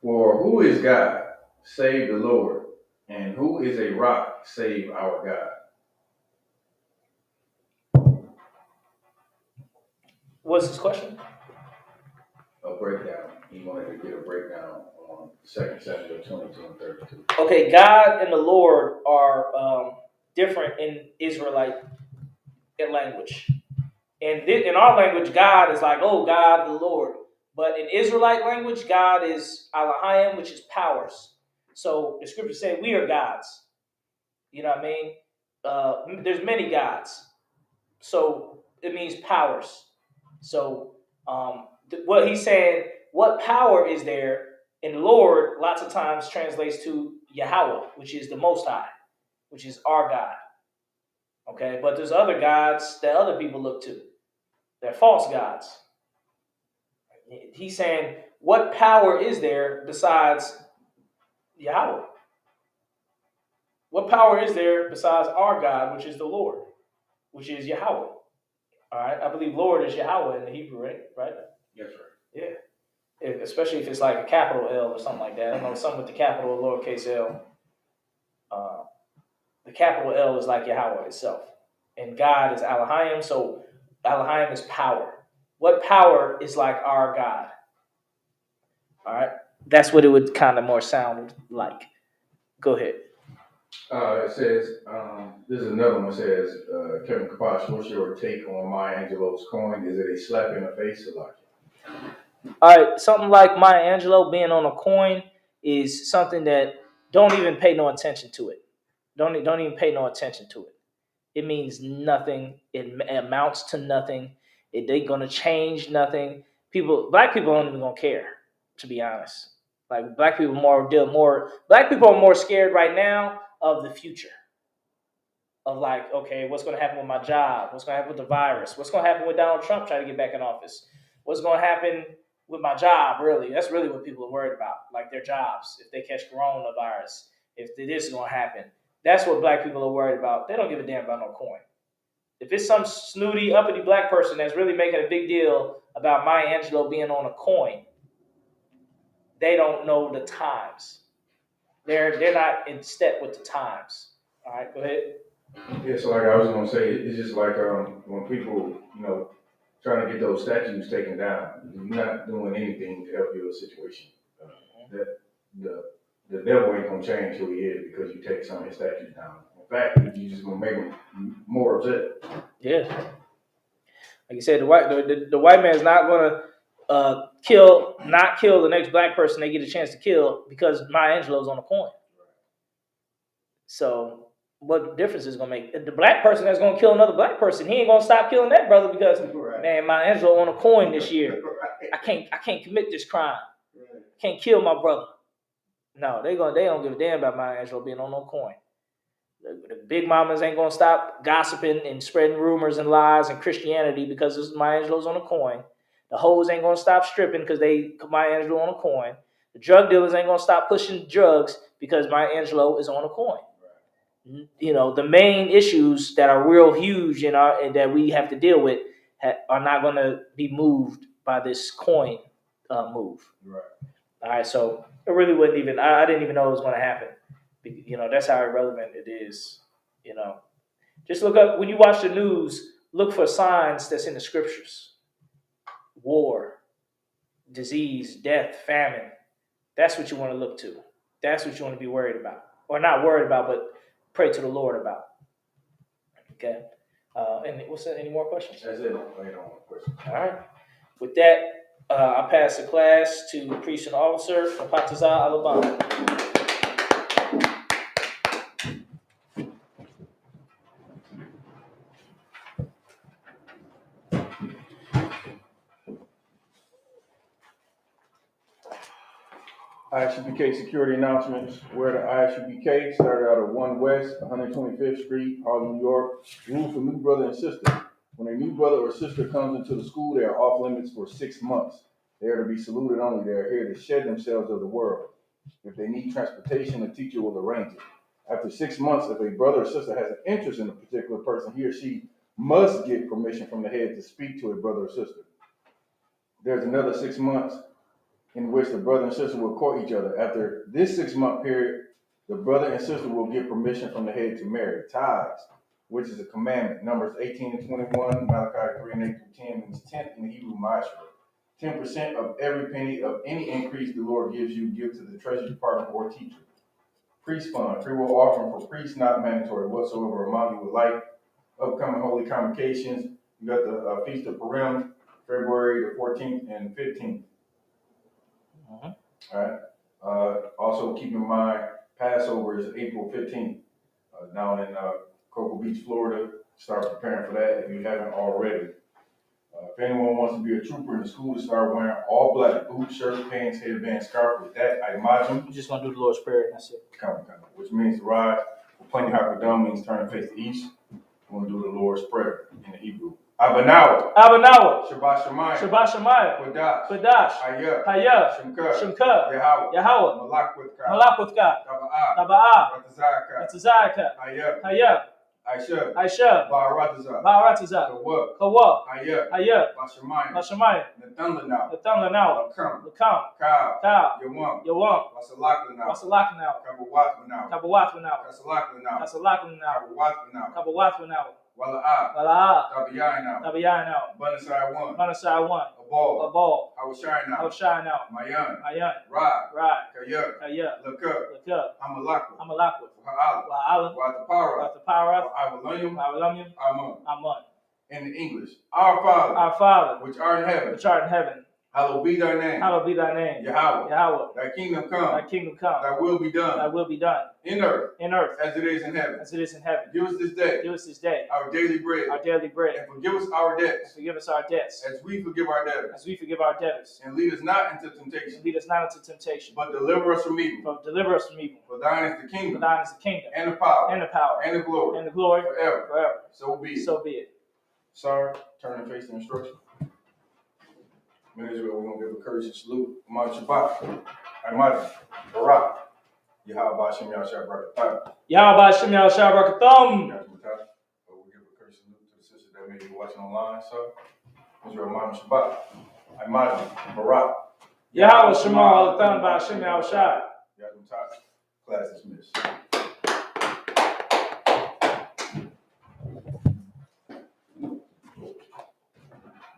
For who is God, save the Lord? And who is a rock, save our God? What's his question? A breakdown. He wanted to get a breakdown on 2 Samuel 22 and 32. Okay, God and the Lord are different in Israelite language. In our language, God is like, oh, God, the Lord. But in Israelite language, God is Elohim, which is powers. So the scriptures say we are gods. You know what I mean? There's many gods. So it means powers. So what he's saying, what power is there? And Lord, lots of times translates to Yahweh, which is the Most High, which is our God. Okay, but there's other gods that other people look to. They're false gods. He's saying, what power is there besides Yahweh? What power is there besides our God, which is the Lord, which is Yahweh? All right, I believe Lord is Yahweh in the Hebrew, right? Yes, sir. Yeah. Especially if it's like a capital L or something like that. I know something with the capital lowercase l. The capital L is like Yahweh itself. And God is Elohim, so Elohim is power. What power is like our God? All right. That's what it would kind of more sound like. Go ahead. It says, this is another one. It says, Kevin Kaposh, what's your take on Maya Angelou's coin? Is it a slap in the face or like? All right, something like Maya Angelou being on a coin is something that don't even pay no attention to it. Don't even pay no attention to it. It means nothing. It amounts to nothing. It ain't gonna change nothing. Black people aren't even gonna care, to be honest. Like black people black people are more scared right now of the future. Of like, okay, what's gonna happen with my job? What's gonna happen with the virus? What's gonna happen with Donald Trump trying to get back in office? What's gonna happen with my job, really? That's really what people are worried about, like their jobs, if they catch coronavirus, if this is gonna happen. That's what black people are worried about. They don't give a damn about no coin. If it's some snooty, uppity black person that's really making a big deal about Maya Angelou being on a coin, they don't know the times. They're not in step with the times. All right, go ahead. Yeah, so like I was gonna say, it's just like when people, trying to get those statues taken down, you're not doing anything to help your situation. That the devil ain't gonna change who he is because you take some of his statues down. In fact, you're just gonna make him more upset. Yeah, like you said, the white man's not gonna kill the next black person they get a chance to kill because Maya Angelou's on a coin. So what difference is it gonna make? The black person that's gonna kill another black person, he ain't gonna stop killing that brother because man, Maya Angelou on a coin this year. I can't commit this crime. Can't kill my brother. No, they don't give a damn about Maya Angelou being on no coin. The big mamas ain't gonna stop gossiping and spreading rumors and lies and Christianity because this Maya Angelou's on a coin. The hoes ain't gonna stop stripping because Maya Angelou on a coin. The drug dealers ain't gonna stop pushing drugs because Maya Angelou is on a coin. The main issues that are real huge and that we have to deal with are not going to be moved by this coin move. Right. All right, so it really wouldn't even. I didn't even know it was going to happen. That's how irrelevant it is. Just look up when you watch the news. Look for signs that's in the scriptures: war, disease, death, famine. That's what you want to look to. That's what you want to be worried about, or not worried about, but pray to the Lord about. Okay. And what's that? Any more questions? That's it. Later on questions. All right. With that, I pass the class to Priest and Officer from Pataza, Alabama. ISUPK security announcements. Where the ISUPK started out at 1 West, 125th Street, Harlem, New York. Rules for new brother and sister. When a new brother or sister comes into the school, they are off limits for 6 months. They are to be saluted only. They are here to shed themselves of the world. If they need transportation, the teacher will arrange it. After 6 months, if a brother or sister has an interest in a particular person, he or she must get permission from the head to speak to a brother or sister. There's another 6 months in which the brother and sister will court each other. After this 6 month period, the brother and sister will get permission from the head to marry. Tithes, which is a commandment. Numbers 18 and 21, Malachi 3 and 8 through 10 means 10th in the Hebrew Mashra. 10% of every penny of any increase the Lord gives you, give to the treasury department or teacher. Priest fund, free will offering for priests, not mandatory whatsoever amount you would like. Upcoming holy convocations, you got the Feast of Purim, February the 14th and 15th. All right. Also keep in mind, Passover is April 15th down in Cocoa Beach, Florida. Start preparing for that if you haven't already. If anyone wants to be a trooper in the school, to start wearing all black boots, shirt, pants, headband, scarf. With that, I imagine. You're just going to do the Lord's Prayer, and that's it. Which means to rise. Plenty Hakadam means turn face to east. We're going to do the Lord's Prayer in the Hebrew. Abanawa. Shabbat Shemayim. Shabbat Shemayim. Kodash. Hayah. Shemka. Yahweh. Malak with God. Taba'ah. Ratazaka. Hayah. Aisha. Ba'arataza. Kawa. Hayah. Bashamayim. Nathan Lanau. Lakam. Ka. Yawam. Wasalaklanau. Kabawatlanau. Kasalaklanau. Kabawatlanau. Wala'a. Wala'a. Tabiyaina. Tabiyaina. Banasai 1. Manasai 1. Abal. Abal. Hawashaina. Hoshaina. Mayan. Mayan. Ra. Ra. Kaya. Kaya. Laka. Laka. Hamalakwa. Amalakwa. Wa'ala. Wa'ala. Watapara. Watapara. Wa'avalunium. Wa'avalunium. Amun. Amun. In the English. Our Father. Our Father, which art in heaven. which art in heaven, Hallowed be thy name. hallowed be thy name. Yahweh. Yahweh. Thy kingdom come. Thy kingdom come. Thy will be done. Thy will be done. In earth. In earth. As it is in heaven. As it is in heaven. Give us this day. Give us this day. Our daily bread. Our daily bread. And forgive us our debts. Forgive us our debts. As we forgive our debtors. As we forgive our debtors. And lead us not into temptation. And lead us not into temptation. But deliver us from evil. But deliver us from evil. For thine is the kingdom. For thine is the kingdom. And the power. And the power. And the glory. And the glory. Forever. Forever. So be it. So be it. Sir, turn and face the instruction. Men of Israel, we're going to give a courtesy salute. Ahmad Shabbat. Ahmad Barak. Yahweh Hashem Yahshua Barakatah. Yahweh Hashem Yahshua Barakatah. We'll give a courtesy salute to the sisters that may be watching online, sir. Israel Ahmad Shabbat. Ahmad Barak. Yahweh Shema Alatham Hashem Yahshua. Class dismissed.